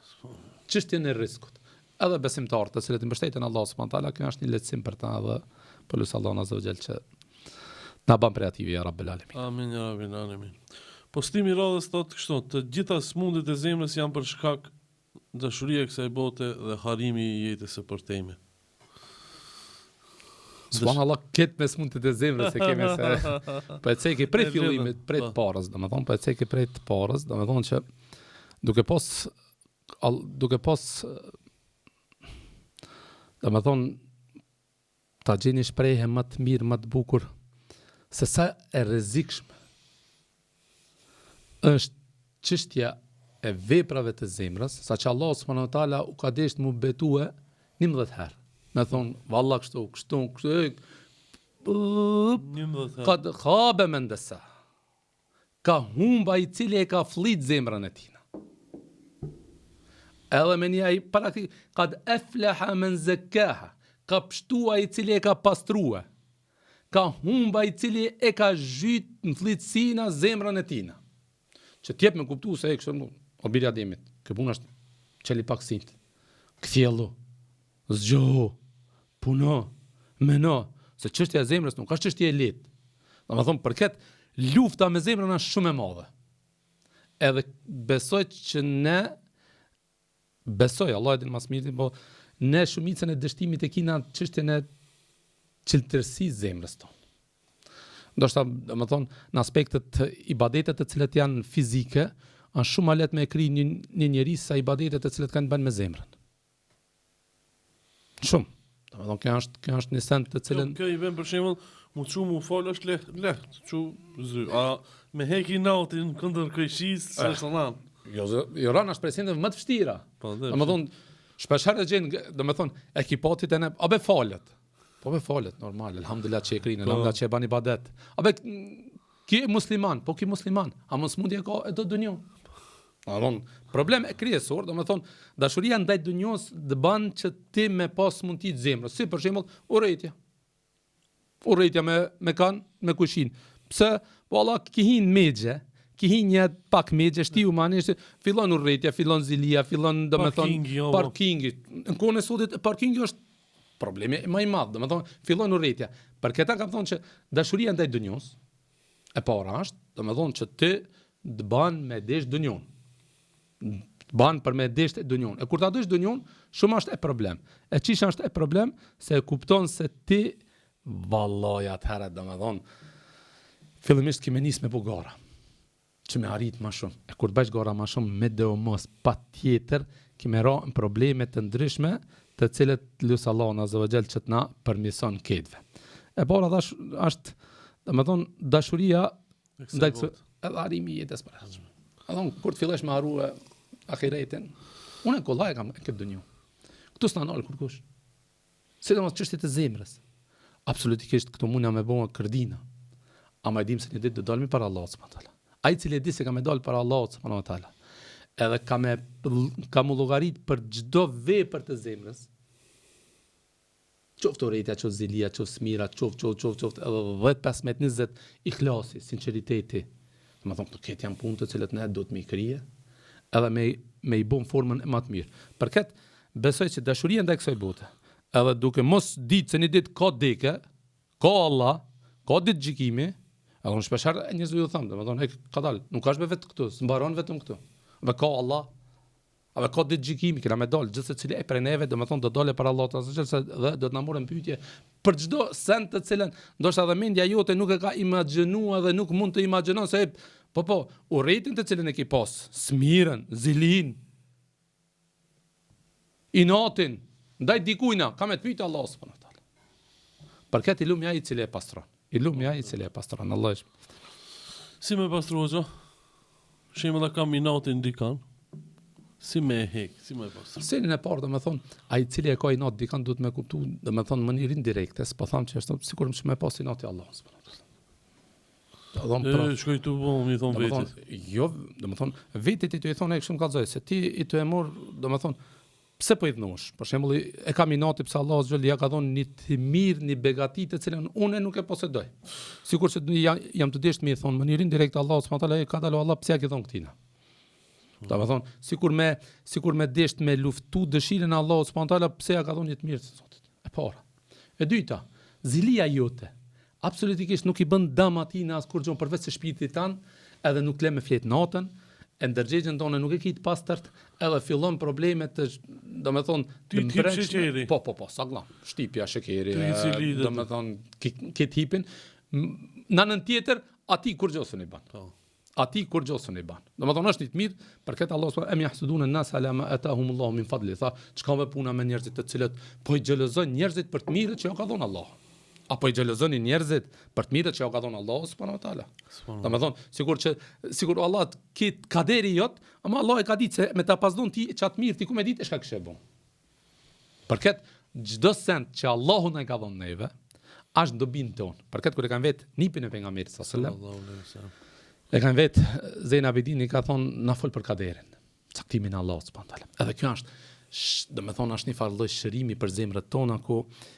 Speaker 2: Çështjen e rrezikut. Edhe besimtarët të cilët mbështeten Allahun subhanahu wa taala, kjo është një lehtësim për ta dhe për lut Allahun azza wa jall që na bën kreativ ya rabbel alamin.
Speaker 1: Amin ya rabbel alamin. Postimi i radhës thotë kështu, të gjitha smundet e zemrës janë për shkak dashuria e kësaj bote dhe harrimi i jetës së përtejme.
Speaker 2: Subhanallah, këtë me smundet e zemrës se kemi se po e ceki prej fillimit, prej të parës, domethënë po e ceki prej të parës, domethënë që duke pas domethënë ta gjeni shprehje më të mirë, më të bukur se sa e rrezikshme është çështja e veprave të zemrës, saqë Allah subhanahu wa taala u ka deshur mu betue 11 herë. Me thonë, valla kështu, ka khabe me ndësa. Ka humba i cili e ka flit zemrën e tina. Edhe me një i praktik, kad efleha men zekkaha, ka pështua i cili e ka pastrua. Ka humba i cili e ka zhyt në flitësina zemrën e tina. Që tjep me kuptu se e kështë, o birja demit, këpun është qeli pak sint, këthjellu, zgjohu, puno, meno, se çështja e zemrës nuk është çështje e lehtë. Domethënë për këtë lufta me zemrën është shumë e madhe. Edhe besoj që Allah e din më së miri, po ne shumicën e dështimit e kina çështjen e çeltërsisë zemrës tonë. Ndoshta domethënë në aspektet ibadetet të cilat janë fizike, është shumë më lehtë me kri një njerëz sa ibadetet të cilat kanë bën me zemrën. Shumë. Domethënë kjo është një send të cilën
Speaker 1: kjo i vjen për shembull, mu fol është lehtë, a me heki nautin kundër krejshisë, s'është lan.
Speaker 2: Jo rana shpresime më të vështira. Domethënë shpeshherë gjën, domethënë ekipatit e ne abe falet. Po me falet normal, elhamdulillah që e krinë, elhamdulillah që e bani ibadet. Abe ki musliman, po ki musliman, a mos mundi e ka e do dunjon. Problem e kryesor, domethënë dashuria ndaj dunjos të bën që ti me pas mundti të zemrës, si për shembull urrëtia. Urrëtia me kan, me kushin. Pse? Po Allah ki hin megje, ki hinja pak megje, shtiu manisht, fillon urrëtia, fillon zilia, fillon parkingi. Në kohën e sotit parkingi është problemi më i madh, domethënë fillon urrëtia. Për këtë kam thonë që dashuria ndaj dunjos e para është, domethënë që ti të ban me desh dunjon. Ban për me desh dunjon. E kur ta desh dunjon, shumë është e problem. E çish është e problem se e kupton se ti vallahi atëherë domethënë fillimisht kimë nis me bugara. Që me arrit më shumë. E kur të bësh gara më shumë me do mos patjetër kimë ra në probleme të ndryshme, të cilët lut Allahu azza wa jall që të na përmirëson këtve. E para është domethënë dashuria ndaj edhe arimi i jetës përhershme. Domethënë kur të fillosh me harrua ahiretin, unë kollaj kam këtë dunjë. Ktu s'na nol kurkush. Sidomos çështjet e zemrës. Absolutikisht këtu mund na me bëu kërdina. Ama e dim se një ditë do dalmi para Allahut subhanahu wa taala. Ai cili e di se ka me dal para Allahut subhanahu wa taala. Edhe ka mu llogarit për çdo vepër të zemrës. Qoftë urrëtia, qoftë zilia, qoftë smira, qoftë edhe 10, 15, 20 ikhlasi, sinqeriteti. Domethënë këto janë punë të cilat ne do të më krije, edhe me i bën formën e më të mirë. Për këtë besoj që dashuria ndaj kësaj bote, edhe duke mos ditë se një ditë ka deke, ka Allah, ka ditë gjykimi, edhe unë shpeshherë njerëzit ju them, domethënë ka dal, nuk ka vetë këtu, s'mbaron vetëm këtu. Dhe ka Allah, edhe ka ditë gjykimi, kena me dal, gjithse cili e prej neve, domethënë do dole para Allahut azza se dhe do të na morën pyetje për çdo send të cilën ndoshta edhe mendja jote nuk e ka imagjinuar dhe nuk mund të imagjinon se po, urrëtin të cilën e ke pas, smirën, zilin, inatin, ndaj dikujna, ka me të pyetje Allahu subhanahu wa taala. Për këtë i lumja i cili e pastron. Allah është.
Speaker 1: Si me pastruoja? Shemë dhe kam inatin dikan. Si me hek, si me pastron.
Speaker 2: Selin e parë, domethënë, ai i cili e ka inat dikan duhet me kuptu, domethënë në mënyrë indirekte, s'po them që është sigurisht që me pas inati Allahu subhanahu wa taala.
Speaker 1: Shkoj të bëmë, i thonë vetit.
Speaker 2: Jo, domethënë, vetit i të i thonë e kështu më kallëzoj, se ti i të e morë, domethënë, pse po i dhënosh? Për shembull, e kam inati pse Allahu xhel ja ka dhënë një të mirë, një begati të cilën unë nuk e posedoj. Sigurisht që jam të deshtë me i thonë në mënyrë indirekte Allahu subhanahu wa taala ka dalë Allah pse ja ke dhënë këtina. Domethënë, sikur me deshtë me luftu dëshirën e Allahut subhanahu wa taala pse ja ka dhënë një të mirë të Zotit. E para. E dyta, zilia jote absolutikisht nuk i bën dëm atij në askur gjë përveç se shpirtit tan, edhe nuk le me flet natën, e ndërgjegjen tonë nuk e ke të pastërt, edhe fillon problemet të, domethënë,
Speaker 1: të brendshme.
Speaker 2: Po, saglam, shtipja shekeri, domethënë, këtë hipin, në anën tjetër, ati kur gjosën i ban. Domethënë është një të mirë, për këtë Allah subhanahu em yahsudun an-nas ala ma atahumullahu min fadli. Tha, çka me puna me njerëzit të cilët po i xhelozojnë njerëzit për të mirët që ja ka dhënë Allah. Apo i xhelozoni njerëzit për të mirët që ja ka dhënë Allahu subhanahu wa taala. Domethënë, sigur Allah kit kaderi jot, ama Allah e ka ditë se me ta pasdon ti çat mirë ti ku me ditë çka kishe bën. Për këtë çdo send që Allahu na ka dhënë neve, është dobin ton. Për këtë kur e kanë vet nipin e pejgamberit sallallahu alaihi wasallam. E kanë vet Zein Abidini ka thonë na fol për kaderin, caktimin e Allahut subhanahu wa taala. Edhe kjo është domethënë është një farë lloj shërimi për zemrat tona ku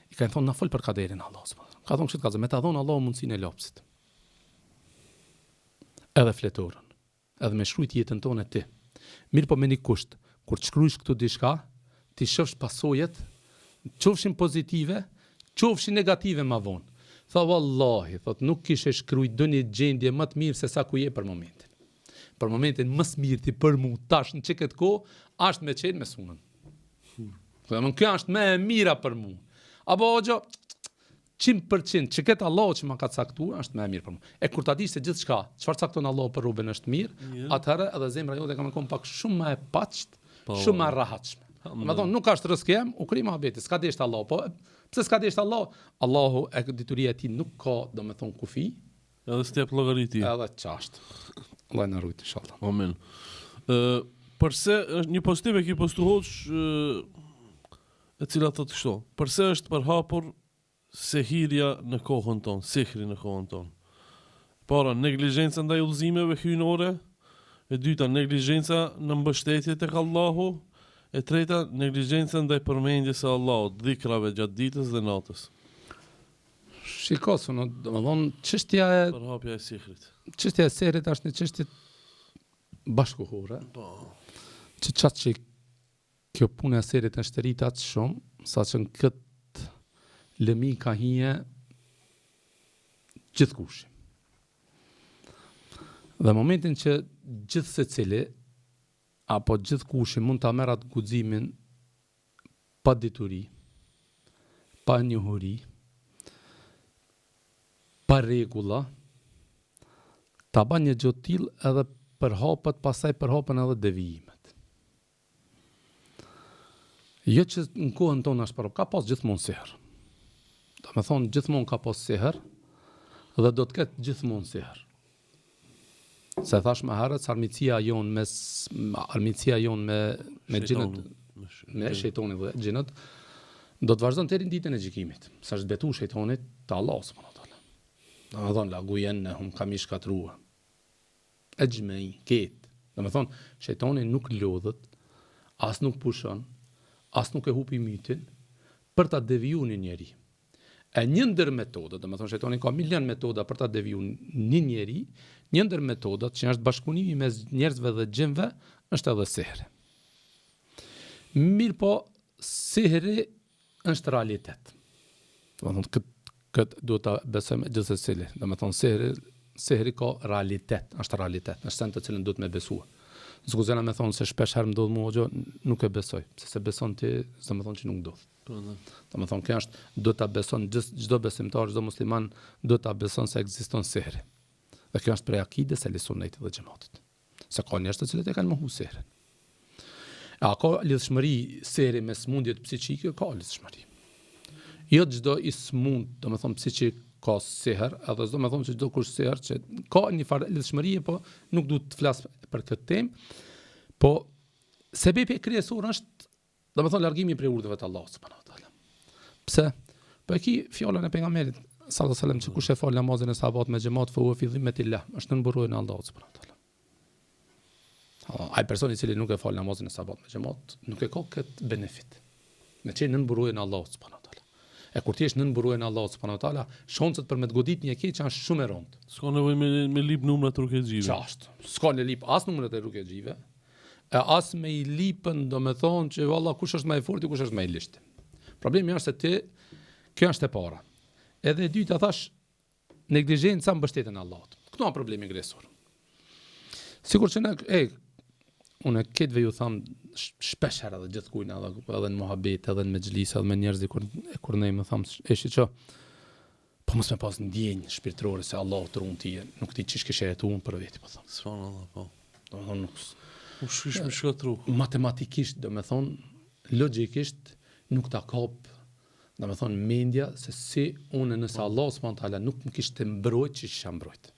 Speaker 2: i kanë thonë na fol për kaderin e Allahut subhanahu wa taala. Ka thonë kështu me ta dhon Allahu mundsinë e lapsit. Edhe fletorën, edhe me shkruajt jetën tonë ti. Mirë po me një kusht, kur të shkruajsh këtu diçka, ti shohsh pasojat, qofshin pozitive, qofshin negative më vonë. Tha wallahi, thot nuk kishe shkruaj doni gjendje më të mirë se sa ku je për momentin. Për momentin më së mirti për mua tash në çeket kohë është me çel me sunën. Domethënë kjo është më e mira për mua. Apo hoxha 100% çeket Allahu që më ka caktuar është më e mirë për mua. E kur ta dish se gjithçka, çfarë cakton Allahu për rrugën është mirë, atëherë edhe zemra jote ka më kon pak shumë më e paçt, shumë më rahatshme. Domethënë nuk ka rrezikëm, u krim habeti, s'ka desht Allahu, po pse s'ka desht Allahu? Allahu e dituria e tij nuk ka, domethënë kufi,
Speaker 1: edhe step llogariti.
Speaker 2: Edhe çast. Allah na rujt inshallah.
Speaker 1: Amen. Përse është një pozitiv e ki postu hoç e cila thotë kështu. Përse është përhapur sehirja në kohën tonë, sehri në kohën tonë. Para neglizhenca ndaj udhëzimeve hyjnore, e dyta neglizhenca në mbështetje tek Allahu, e treta neglizhenca ndaj përmendjes së Allahut, dhikrave gjatë ditës dhe natës.
Speaker 2: Shikosu, domethënë çështja e
Speaker 1: përhapja e sihrit.
Speaker 2: Çështja e sehrit është një çështje bashkohore,
Speaker 1: Po.
Speaker 2: që qatë që kjo punë e serit është të rritë atë shumë, sa që në këtë lëmi ka hije gjithë kushi. Dhe momentin që gjithë se cili, apo gjithë kushi mund të amerat guximin pa dituri, pa njohuri, pa regula, ta ba një gjë tillë edhe përhapet, pastaj përhapen edhe devijimet. Jo që në kohën tonë është ka pas gjithmonë siher. Do me thonë gjithmonë ka pas siher dhe do të ketë gjithmonë siher. Se thash më herët, armiqësia jonë me xhinët, me shejtonin dhe xhinët, do të vazhdon deri në ditën e gjykimit. Sa është betu shejtonit te Allahu subhanahu wa taala. Do të thonë la gujennahum kam i shkatrua. Ejmei ket. Do të thonë shejtoni nuk lodhet, as nuk pushon, as nuk e hupi mytin për ta devijuar një njeri. E një ndër metodat, do të thonë shejtoni ka milion metoda për ta devijuar një njeri, një ndër metodat që është bashkëpunimi mes njerëzve dhe xhinëve është edhe sihri. Mirë po, sihri është realitet. Do të thonë këtë duhet ta besojmë gjithsesi. Do të thonë sihri ka realitet, është realitet, është sen të cilën duhet me besua. Zguzena me thonë se shpesh herë më ndodh mua gjë, nuk e besoj, se beson ti, do të thonë që nuk ndodh. Do të thonë kjo është duhet ta beson çdo besimtar, çdo musliman duhet ta beson se ekziston sihri. Dhe kjo është prej akides e Sunnit dhe Xhamatit. Se ka njerëz të cilët e kanë mohu sihrin. A ka lidhshmëri sihri me smundjet psiqike? Ka lidhshmëri. Jo çdo i smund, do të thonë psiqik ka siher, edhe do të thonë që çdo kush siher që ka një farë lidhshmëri, po nuk duhet të flas për këtë temë. Po sebepi kryesor është, do të thonë largimi prej urdhëve të Allahut subhanahu wa taala. Pse? Po e ki fjalën e pejgamberit sallallahu alaihi wasallam që kush e fal namazin e sabat me xhamat fa huwa fi dhimmatillah, është në mburojën e Allahut subhanahu wa taala. Ai personi i cili nuk e fal namazin e sabat me xhamat, nuk e ka këtë benefit. Me çë në mburojën e Allahut subhanahu wa taala. E kur ti je në mburojën e Allahut subhanahu wa taala, shanset për me të godit një keq janë shumë e rëndë.
Speaker 1: S'ka nevojë me lip numrat rrugëxhive.
Speaker 2: Çast. S'ka në lip as numrat e rrugëxhive. E as me i lipën, do me thonë që valla kush është më i fortë, kush është më i lishtë. Problemi është se ti kjo është e para. Edhe e dyta thash neglizhenca mbështetjen e Allahut. Këtu është problemi kryesor. Sikur që unë këtëve ju tham shpesh herë edhe gjithkujt edhe në muhabet, edhe në mexhlis, edhe me njerëz kur ne më tham që po mos më pas ndjenjë shpirtërore se Allahu të ruan ti, nuk ti çish kishe jetuar për veti, po them.
Speaker 1: Subhanallahu, po.
Speaker 2: Do të thonë
Speaker 1: U shkish me shkatru.
Speaker 2: Matematikisht, do me thonë, logjikisht nuk ta kap, do me thonë mendja se si unë nëse Allah subhanahu wa taala nuk më kishte mbrojt që isha mbrojt.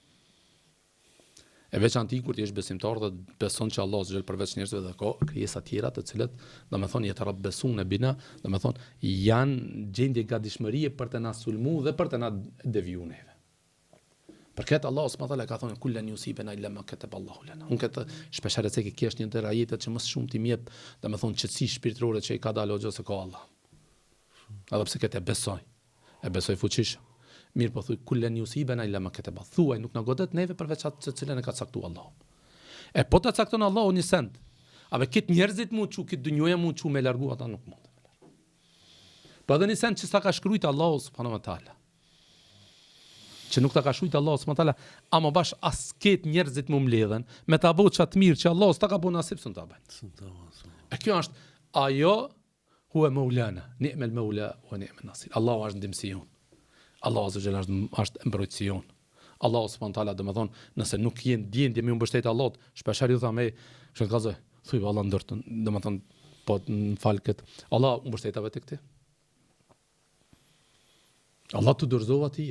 Speaker 2: E veçanti kur ti je besimtar dhe beson që Allah zgjel përveç njerëzve dhe ka krijesa tjera të cilët, do me thonë jetë rabbesun e bina, do me thonë janë gjendje gatishmërie për të na sulmu dhe për të na devijuar neve. Për këtë Allah subhanahu wa taala ka thonë kullan yusibana illa ma kataba Allahu lana. Unë këtë shpesh herë se ke është një ndër ajetet që më shumë ti jep, do me thonë qetësi shpirtërore që i ka dalë ose ka Allah. Edhe pse këtë e besoj fuqish. Mirë po thuj kullan yusibana illa ma kataba. Thuaj nuk na godet neve përveç atë të cilën e ka caktuar Allahu. E po ta cakton Allahu një send. A be kit njerëzit mund çu, kit dynjoja mund çu me largu ata nuk mund. Po edhe një send që sa ka shkruajt Allahu subhanahu wa taala. Që nuk ta ka shkruajt Allahu subhanahu wa taala, ama bash as ket njerëzit më mbledhen me ta bëu çat mirë që Allahu s'ta ka bëu nasip sun ta bëjnë. E kjo është ajo huwa maulana, ni'mal maula wa ni'man nasir. Allahu është ndihmësi jon. Allahu azza jalla është mbrojtësi jon. Allahu subhanahu wa taala do të thonë, nëse nuk jeni ndjenjë me mbështet Allahut, shpesh ju thamë, çfarë gazoj, thuj valla ndërtën, do të thonë po në fal kët. Allah mbështetave tek ti. Allah të dorëzova ti.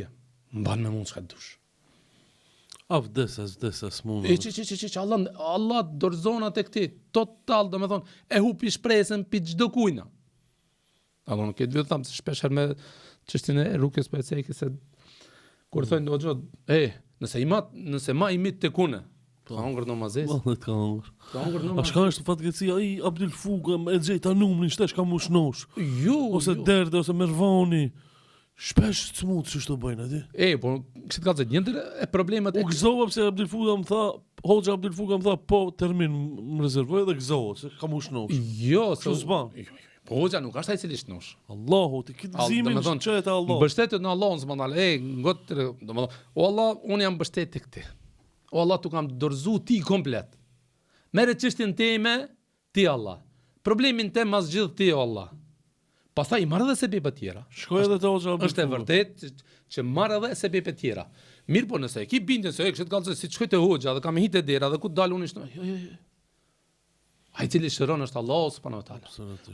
Speaker 2: Mban me mund çka dush.
Speaker 1: Vdesa s'mund.
Speaker 2: Allah dorëzon tek ti total, do të thonë, e hupi shpresën pi çdo kujna. Allah nuk e di tham se shpesh me çështjen e rrugës po e cekë se kur thonë do nëse ma i mit tek unë. Ka hongër namazes.
Speaker 1: Vallahi ka hongër.
Speaker 2: Ka hongër namazes.
Speaker 1: A shka është fatkeqësia ai Abdul Fuga e xhejta numrin shtesh ka mushnosh.
Speaker 2: Jo,
Speaker 1: ose derde ose mervoni. Shpesh smut që shto bëjnë, ati?
Speaker 2: Po, kështë ka zëtë, njëndër e problemet
Speaker 1: U gëzova pse Abdul Fuga më tha, Hoxha Abdul Fuga më tha, po termin më rezervoj dhe gëzova, se kam u shnosh.
Speaker 2: Jo,
Speaker 1: Kështu s'ban.
Speaker 2: Po, Hoxha nuk është ai cili shnosh.
Speaker 1: Allahu, ti kitë gëzimin që e të Allah.
Speaker 2: Mbështetet në Allahun subhanallahu. Ngotë, domethënë, o Allah, unë jam mbështet tek ti. O Allah, tu kam dorëzu ti komplet. Merre çështjen time ti Allah. Problemin tem mas gjithë ti o Allah. Pastaj marrë edhe sebebe tjera.
Speaker 1: Shkoj edhe te Hoxha Abdul Fuga.
Speaker 2: Është e vërtet që marrë edhe sebebe tjera. Mirë po nëse e ki bindjen se kështë kallëse si shkoj te Hoxha dhe kam hitë dera dhe ku dal unë ishte. Jo. Ai cili shëron është Allahu subhanahu wa taala.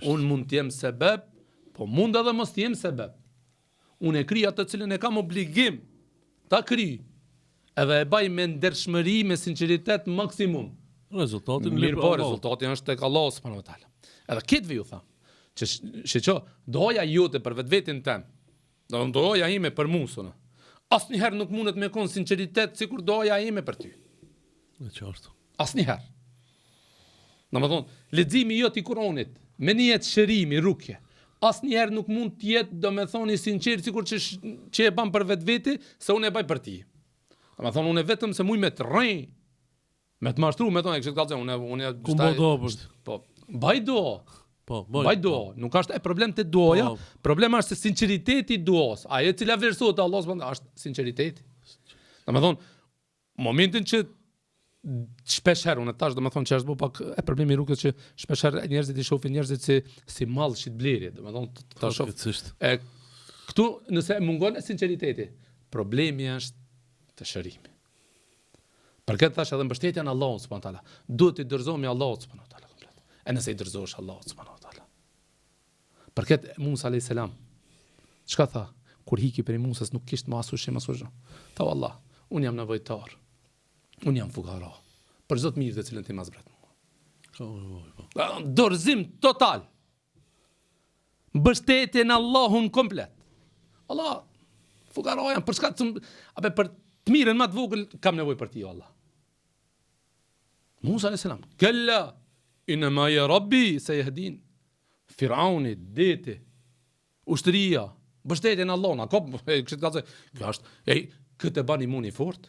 Speaker 2: Unë mund të jem sebeb, po mund edhe mos të jem sebeb. Unë e krij atë cilën e kam obligim ta kryj. Edhe e baj me ndershmëri, me sinqeritet maksimum.
Speaker 1: Rezultatin
Speaker 2: mirë po, rezultati është tek Allahu subhanahu wa taala. Edhe këtë ju tha. Që doja jote për vetveten tëm. Doja ime për musun. Asnjëherë nuk mundet me kon sinqeritet sikur doja ime për ty.
Speaker 1: E qartë.
Speaker 2: Asnjëherë. Domethënë, leximi jot I Kuranit, me niyet shërimi, rukje. Asnjëherë nuk mund të jetë domethënë I sinqert sikur që e bën për vetvete, se unë e baj për ti. Domethënë unë vetëm se muj me të rrej, me të mashtru, me tonë kështu kallë, unë po, baj do.
Speaker 1: Po,
Speaker 2: baj do. Nuk është e problem të duaja, problema është se sinqeriteti I duos. Ajo cila vlerësohet te Allahu subhanahu është sinqeriteti. Domethënë, momentin që shpesh herë unë tash domethënë që është pak e problemi rrugës që shpesh herë njerëzit I shohin njerëzit si mall shit blerje, domethënë ta shoh. E këtu nëse mungon sinqeriteti, problemi është të shërimi. Për këtë thash edhe mbështetja në Allahun subhanahu wa taala. Duhet I dorëzohemi Allahut subhanahu wa taala komplet. E nëse I dorëzohesh Allahut subhanahu wa taala. Për këtë Musa alayhis salam çka tha? Kur hiki për Musas nuk kishte më asushim. Tha Allah, unë jam nevojtar. Unë jam fukara. Për çdo të mirë të cilën ti më zbret mua. Dorëzim total. Mbështetje në Allahun komplet. Allah, fukara jam për çka apo për të mirën më të vogël kam nevojë për ti o Allah. Musa alayhis salam, kalla inma ya rabbi sayahdin. Firauni, deti, ushtria, mbështetje në Allahun, kështu ka thënë, kjo është, këtë bani imuni fort.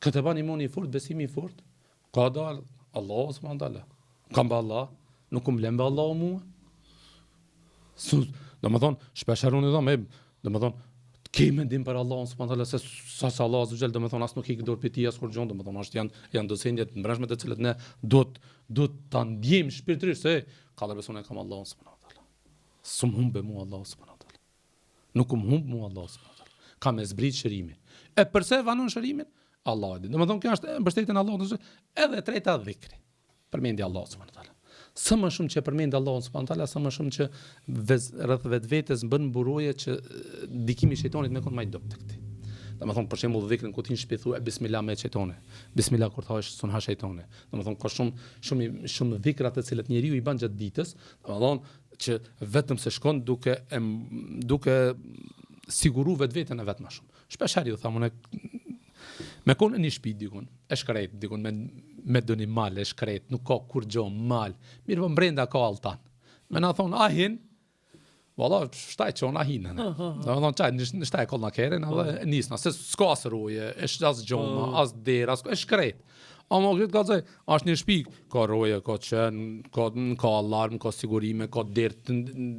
Speaker 2: Këtë bani imuni fort, besimi I fort. Ka dal Allahu subhanahu wa taala. Kam ba Allah, nuk kum lëmbe Allahu mua. Domethënë, shpesh haruni domethënë, ke mendim për Allahun subhanahu wa taala se sa Allahu azza xal domethënë as nuk I dorë për ti as kur gjon, domethënë është janë docendje të mbrëmshme të cilat ne duhet ta ndjejmë shpirtërisht se ka beson e kam Allahun subhanahu wa taala. Sum humbe mua Allahu subhanahu wa taala. Nuk humb mua Allahu subhanahu wa taala. Ka me zbrit shërimin. E përse vanon shërimin? Allah e di. Domethënë kjo është mbështetja në Allahun, edhe e treta dhikri. Përmendja Allahut subhanahu wa taala. Sa më shumë që përmend Allahun subhanahu wa taala, sa më shumë që rreth vetvetes bën buroje që dikimi I shejtanit më kon më I dopt tek ti. Domethënë për shembull dhikrin ku ti në shtëpi thua bismillah me shejtane. Bismillah kur thash sunha shejtane. Domethënë ka shumë dhikra të cilat njeriu I bën gjatë ditës, domethënë që vetëm se shkon duke siguru vetveten e vet më shumë. Shpesh herë ju tham unë me konë një shtëpi dikun, e shkret dikun me doni mal, e shkret, nuk ka kur gjo mal. Mirë po brenda ka altan. Me na thon ahin, valla shtaj çon ahin. Domethënë çaj në shtaj kollna kerën edhe nisna se s'ka as roje, është as gjoma, as dera, e shkret. Ama këtë ka thënë, është një shtëpi, ka roje, ka qen, ka alarm, ka sigurime, ka derë të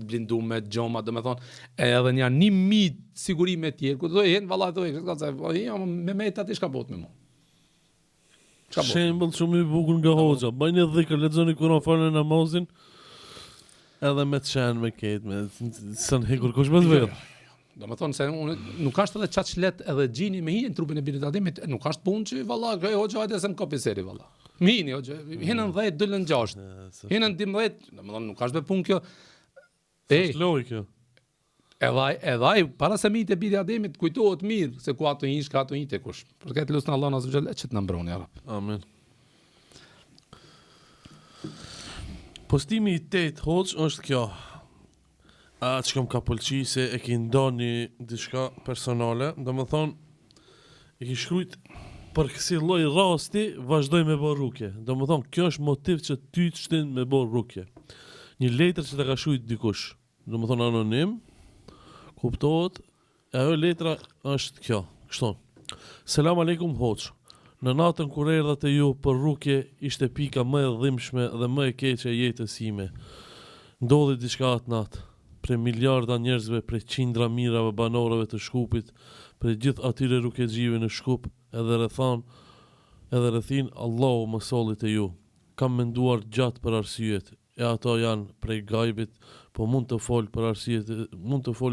Speaker 2: blindume, gjoma, domethënë, edhe një 1000 sigurime tjerë, ku do hen valla do këtë ka thënë, me meta ti çka bot me mua.
Speaker 1: Shembull shumë I bukur nga hoxha. Bëjnë dhikr, lexoni Kur'an, falni namazin, edhe me të qenë me këtë, me s'an hekur kush më zver.
Speaker 2: Domethënë se unë nuk është edhe çat shlet edhe xhini me hijen trupin e birit Ademit, nuk është punë që valla gjë hoxha hajde se më kopi seri valla. Mini hoxha, hinën 10 dolën 6. Hinën 12, domethënë nuk është punë kjo.
Speaker 1: Loj kjo.
Speaker 2: Edhe para se mit e birit Ademit kujtohet mirë se ku ato hish, ka ato hitë kush. Për këtë lutni Allahun azza xal që të na mbroni ya Rab.
Speaker 1: Amen. Postimi I 8 hoxh është kjo. Që kam ka pëlqi se e ki ndoni diçka personale, do më thonë, e ki shkrujt për kësi lloj rasti, vazhdoj me bërë rukje. Do më thonë, kjo është motiv që ty të shtin me bërë rukje. Një letër që të ka shkrujt dikush, do më thonë anonim, kuptohet, Ajo letra është kjo, kështu. Selam aleikum hoç. Në natën kur erdha te ju për rukje, ishte pika më e dhimbshme dhe më e keqe e jetës ime. Ndodhi diçka atë natë. Prej miliarda njerëzve, prej qindra mirave banorëve të Shkupit, prej gjithë atyre rukexhive në Shkup, edhe rrethin Allahu më solli te ju. Kam menduar gjatë për arsyet, e ato janë prej gajbit, po mund të foli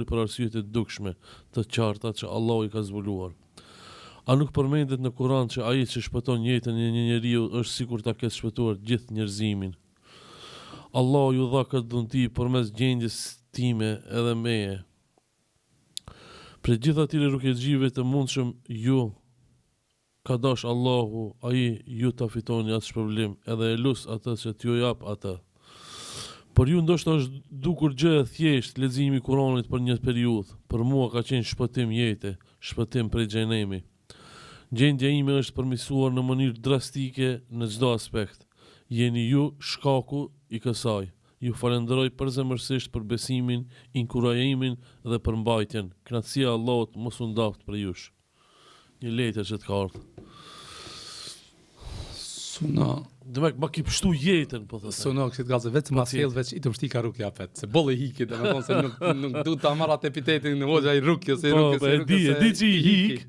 Speaker 1: për arsyet e dukshme, të qarta që Allahu i ka zbuluar. A nuk përmendet në Kur'an që ai që shpëton jetën e një njeriu është sikur ta ketë shpëtuar gjithë njerëzimin. Allahu ju dha këtë dhunti përmes gjendjes time edhe meje. Për gjithë atyre rukexhive të mundshëm ju ka dash Allahu, ai ju ta fitoni atë shpërblim, edhe e lus atë që t'ju jap atë. Por ju ndoshta është dukur gjë e thjesht leximi i Kuranit për një periudhë. Për mua ka qenë shpëtim jete, shpëtim prej xhenemi. Gjendja ime është përmirësuar në mënyrë drastike në çdo aspekt. Jeni ju shkaku i kësaj. Ju falenderoj përzemërsisht për besimin, inkurajimin dhe përmbajtjen. Kënaqësia e Allahut mos u ndaft për jush. Një letër që të ka ardhur.
Speaker 2: Suna,
Speaker 1: Demek ma ki pështu jetën, po thëtë.
Speaker 2: suna kështë gazë, vetë ma thellë veç i të mështi ka rukja pet. Se bolle hiki, dhe me thonë se nuk du të amarat epitetin në hoxha i rukje, se
Speaker 1: Po,
Speaker 2: rukje,
Speaker 1: e di që i hik.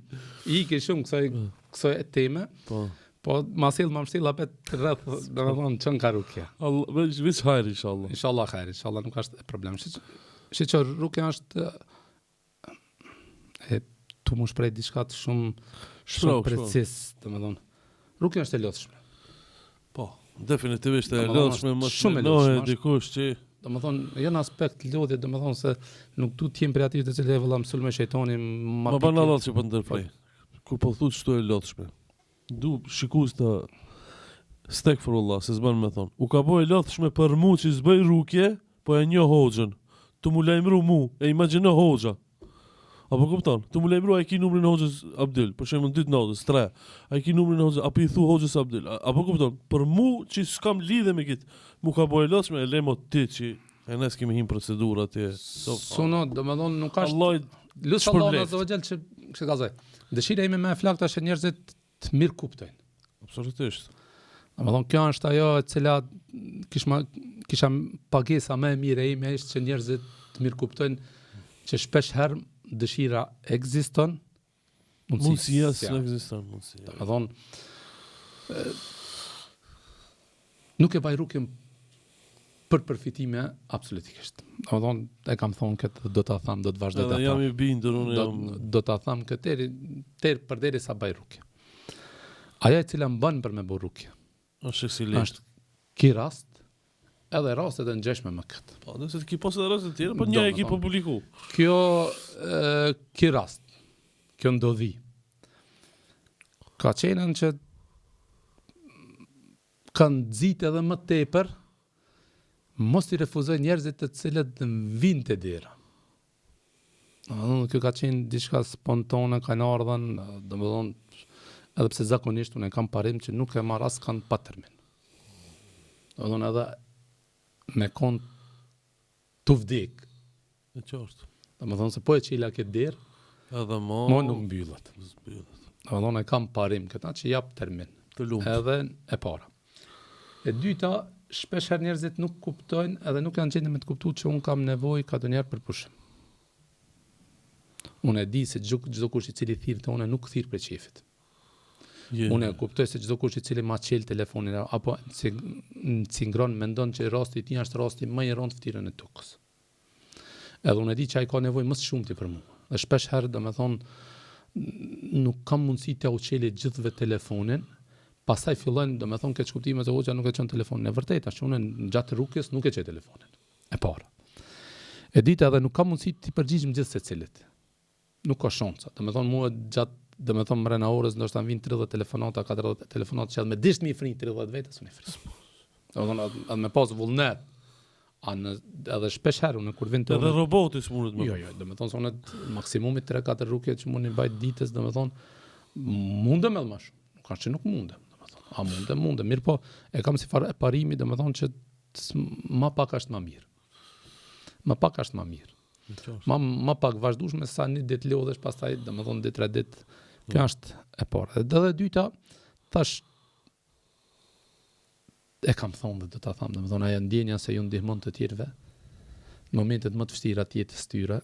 Speaker 2: I hiki shumë kësoj teme, po ma thellë ma mështila pet rreth, dhe me thonë qënë ka rukja.
Speaker 1: Veç hajrë, inshallah.
Speaker 2: Inshallah khair, inshallah nuk është problem. Shi që rukja është e tu mu shprej diçka të shumë precis, dhe me thonë. Rukja është e lodhshme.
Speaker 1: Po, definitivisht e
Speaker 2: Domethënë,
Speaker 1: lodhshme më
Speaker 2: shumë e
Speaker 1: shmenohet
Speaker 2: lodhshme,
Speaker 1: dikush që
Speaker 2: Do më thonë, janë aspekt lodhje, do më thonë se nuk du t'jem për aty të cilë e vëlla mësull me shejtoni
Speaker 1: ma ban Allah që për ndërprej. Kur po thut shtu e lodhshme. Du shikus të stekfirullah, se zban me thonë. U ka bo e lodhshme për mu që zbëj rukje, po e një hoxhën. Tu mu lajmëru mu, e imagjino hoxha. Apo kupton? Tu mu lajmëru a i ki numrin e hoxhës Abdil, për shembull 2 natës, 3. A i ki numrin e hoxhës, apo i thu hoxhës Abdil. Apo kupton? Për mu që s'kam lidhe me kit, mu ka bo e lodhshme, e lemo ti që e nes kemi him procedura atje.
Speaker 2: Suno, do më thonë, nuk është...
Speaker 1: Allah
Speaker 2: Lusë Allah në zëvëgjel që kështë gazoj. Dëshira ime me e flakta është njerëzit të mirë kuptojnë.
Speaker 1: Absolutisht.
Speaker 2: Do më thonë, kjo është ajo e cila kisha pagesa me e mire ime ishtë që njerëzit të mirë kuptojnë që shpesh herë dëshira ekziston,
Speaker 1: mundësia s'ekziston mundësia.
Speaker 2: Do më thonë, nuk e baj rukjen për përfitime absolutikisht. Do më thonë, e kam thonë këtë, do të thamë, do të vazhdoj të
Speaker 1: Edhe jam i bindur, unë jam...
Speaker 2: Do të thamë këtë për deri sa baj rukje. Aja e cila më banë për me bë rukje,
Speaker 1: është eksilisht.
Speaker 2: është ki rast, edhe rastet e ngjeshme me këtë.
Speaker 1: Po, nëse të ki posë dhe rastet tjera, po një e ki po publiku.
Speaker 2: Kjo, ki rast, kjo ndodhi. Ka qenën që kanë nxit edhe më tepër, mos i refuzoj njerëzit të cilët vinë të dera. Kjo ka qenë diçka spontane, kanë ardhen, domethënë, edhe pse zakonisht unë kam parim që nuk e marr as kanë pa termin. Domethënë edhe me kon të vdek.
Speaker 1: E qartë.
Speaker 2: Domethënë se po e qila këtë derë,
Speaker 1: Edhe mo
Speaker 2: nuk mbyllet.
Speaker 1: Zbyllet.
Speaker 2: Domethënë e kam parim këta që jap termin.
Speaker 1: Të lumt.
Speaker 2: Edhe e para. E dyta, shpesh herë njerëzit nuk kuptojnë edhe nuk janë gjendje me të kuptuar që unë kam nevojë kadonjëherë për pushim. Unë e di se çdo kush i cili thirr te unë nuk thirr për qefit. Unë e kuptoj se çdo kush i cili ma qel telefonin apo cingron mendon që rasti i tij është rasti më i rënd ftyrën e tokës. Edhe unë e di që ai ka nevojë më shumë ti për mua. Dhe shpesh herë domethënë nuk kam mundësi të uqelit gjithëve telefonin, pastaj fillojnë domethënë këtë kuptime se hoxha nuk e çon telefonin. E vërtetë është unë gjatë rrugës nuk e çoj telefonin. E para. E dita edhe nuk kam mundësi të përgjigjem gjithë secilit. Nuk ka shansa. Domethënë mua gjatë domethënë mrena orës ndoshta vin 30 telefonata, 40 telefonata që me dish mi frin 30 vetës unë frin. Domethënë edhe me pas vullnet. Edhe shpesh herë unë kur vin të
Speaker 1: Edhe roboti s'mundet më.
Speaker 2: Jo, domethënë se unë maksimumi 3-4 rrugë që mundi bajt ditës, domethënë mundem edhe më shumë. Nuk ka që nuk mundem, domethënë. A mundem, mirë po e kam si parimi, domethënë që më pak është më mirë. Më pak është më mirë. Ma pak vazhdueshme sa një ditë lodhesh, pastaj domethënë 2-3 ditë. Kjo është e parë. Dhe e dyta, thash e kam thonë dhe do ta them, domethënë ajo ndjenja se ju ndihmon të tjerëve në momentet më të vështira të jetës tyre,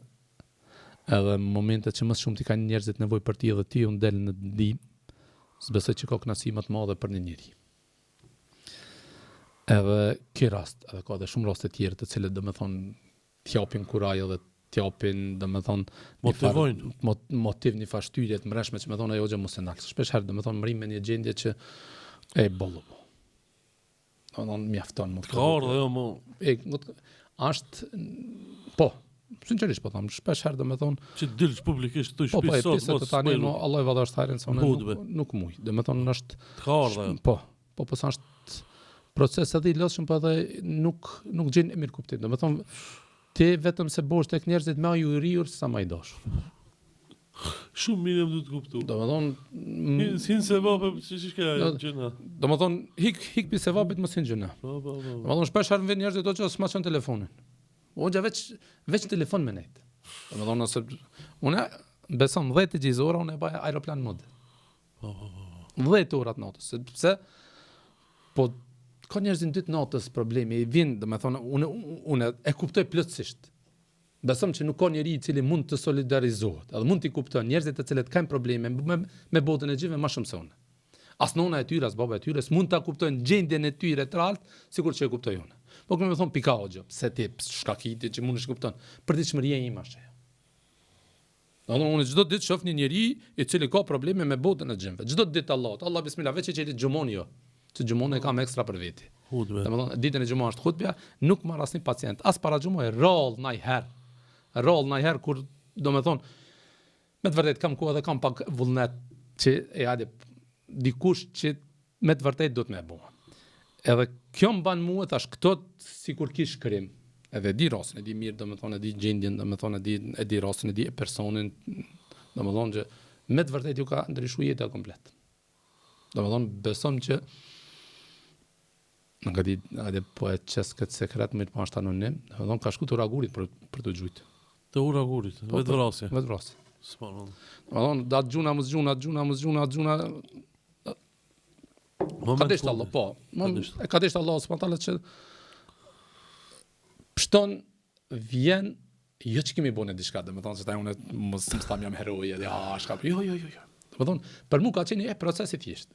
Speaker 2: edhe në momentet që më shumë ti kanë njerëzit nevojë për ti dhe ti u del në ndihmë, s'besoj që ka kënaqësi më të madhe për një njeri. Edhe ky rast, edhe ka dhe shumë raste tjera të cilët domethënë t'japin kuraj edhe t'japin domethënë motiv një farë shtyrie të mbreshme që më thonë ajo gjë mos e ndal. Shpesh herë domethënë mrim me një gjendje që e bollu. Domethënë mjafton më.
Speaker 1: Ka ardhur ajo më.
Speaker 2: Është po, sinqerisht po them, shpesh herë domethënë
Speaker 1: që dilsh publikisht të
Speaker 2: po,
Speaker 1: shtëpi sot
Speaker 2: mos tani Allah e vadhashtarin se unë nuk muj. Domethënë është
Speaker 1: ka ardhur.
Speaker 2: Po sa është proces edhe i lodhshëm, po edhe nuk gjen e mirë kuptim. Domethënë ti vetëm se bosh tek njerëzit më ju rriur sa më i dosh.
Speaker 1: Shumë mirë më duhet kuptu.
Speaker 2: Domethënë
Speaker 1: sin se vape ç'ka gjëna.
Speaker 2: Domethënë hik pi se vapit mos hin gjëna.
Speaker 1: Po.
Speaker 2: Domethënë shpesh harën vjen njerëzit ato që s'ma çon telefonin. Unë veç telefon me net. Domethënë se unë besom 10 gjizora unë e bëj aeroplan mod.
Speaker 1: Po.
Speaker 2: 10 ora të natës, sepse po ka njerëzin 2 natës problemi, i vjen, domethënë unë e kuptoj plotësisht. Besoj që nuk ka njeri i cili mund të solidarizohet, edhe mund t'i kupton njerëzit të cilët kanë probleme me botën e gjithëve më shumë se unë. As nona e tyre, as baba e tyre s'mund ta kuptojnë gjendjen e tyre të rrallë, sikur që e kuptoj unë. Po më thon pika hoxha, pse ti shkakiti që mundesh kupton. Përditshmëria ime është ajo. Unë çdo ditë shoh një njeri i cili ka probleme me botën e gjithëve. Çdo ditë Allah bismillah, veç që xhumoni jo. Që xhumoni kam ekstra për veti. Domethënë ditën e xhumon është hutbja, nuk marr asnjë pacient, as para xhumoj rroll ndajherë kur domethënë me të vërtetë kam kohë dhe kam pak vullnet që e hajde dikush që me të vërtetë do të më bëj. Edhe kjo mban mua tash këto sikur kish krim. Edhe di rastin, e di mirë domethënë, e di gjendjen, domethënë e di rastin, e di personin, domethënë që me të vërtetë ju ka ndryshuar jeta komplet. Domethënë besom që nuk e di, po e çes këtë sekret më të pas anonim, domethënë ka shku të uragurit për të gjujt.
Speaker 1: Të uragurit, vetvrasje.
Speaker 2: Vetvrasje.
Speaker 1: S'po.
Speaker 2: Domethënë dat gjuna. Ka deshtë Allah, po. Ka deshtë Allah subhanallahu që pështon vjen jo që kemi bune diçka, domethënë se ta unë mos tham jam heroi edhe shka. Jo. Domethënë për mua ka qenë një proces i thjeshtë.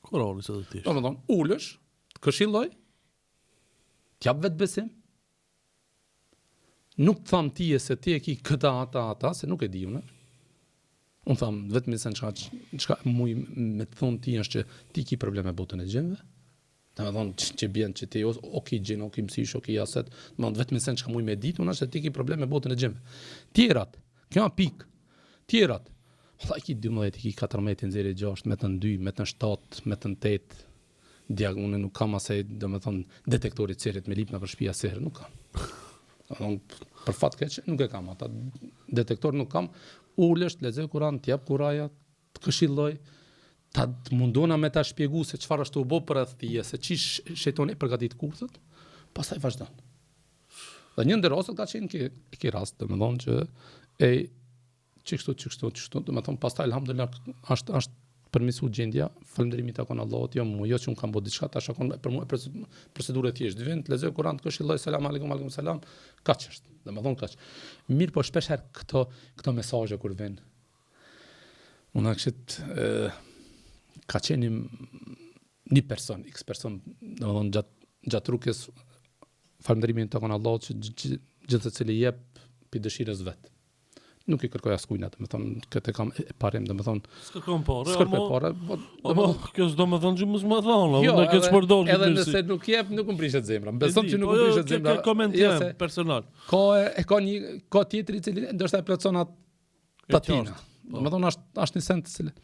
Speaker 1: Kurori sa të thjesht.
Speaker 2: Domethënë ulësh, të këshilloj, t'jap vetë besim. Nuk tham ti se ti e ki këta ata, se nuk e di unë. Unë tham vetëm se çka muj me të thonë ti është që ti ki probleme botën e gjendve. Domethënë që bjen që ti ok gjin, ok mësish, ok aset, domethënë vetëm se çka muj me ditë unë është se ti ki probleme botën e gjendve. Tjerat, kjo është pikë. Tjerat, valla ki 12, ki 14, nxjerrë 6, metën 2, metën 7, metën 8. Unë nuk kam asaj, domethënë detektorit serit me lipna për shtëpia serë, nuk kam. Domethënë për fat keq nuk e kam ata. Detektor nuk kam. Ulesh, lexoj Kur'an, t'jap kuraja, të këshilloj, ta mundona me ta shpjegu se çfarë është u bë për rreth tije, se çish shejtoni përgatit kurthët, pastaj vazhdon. Dhe një ndër rastet ka qenë ky rast, domethënë që çështu, domethënë pastaj alhamdulillah është përmirësu gjendja, falënderimi takon Allahut, jo që un kam bërë diçka, tash akon për mua procedurë thjesht, vjen të lexoj Kur'an, të këshilloj selam aleikum selam, kaç është. Domethënë kaç. Mirë, po shpesh herë këto mesazhe kur vjen. Unë akset ka qenë një person, x person, domethënë gjatë rrugës falënderimin takon Allahut që gjithë secili jep pi dëshirës vet. Nuk i kërkoj askujna, domethënë këtë kam e parem, domethënë
Speaker 1: s'ka kam parë.
Speaker 2: Po,
Speaker 1: kjo s'do më thonë që mos më thonë, unë këtë ç'përdor.
Speaker 2: Edhe nëse nuk jep, nuk më prishet zemra. Besoj që nuk më prishet zemra.
Speaker 1: Kjo komentim personal.
Speaker 2: Ka tjetri i cili ndoshta e plotson atë patina. Domethënë është një send të cilë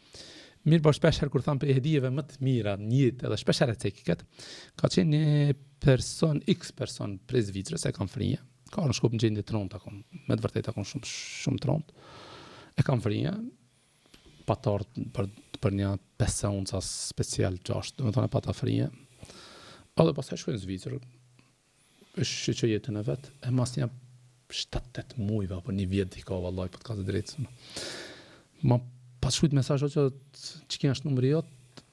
Speaker 2: mirë, po shpesh herë kur tham për hedijeve më të mira në jetë, edhe shpesh herë cekë ka qenë një person, x person prej Zvicrës, e kam frije. Ka në shkup në gjendje trontë akon, me të vërtet akon shumë trontë. E kam frije, patartë për një 5 unca special 6, domethënë pata frije. Edhe pastaj shkoj në Zvicër, e shiqoj jetën e vet, e mas një 7-8 muajve apo një vjet i ka vallahi po të ka të drejtë. Ma pas shkruajt mesazh që ç'ka është numri jot,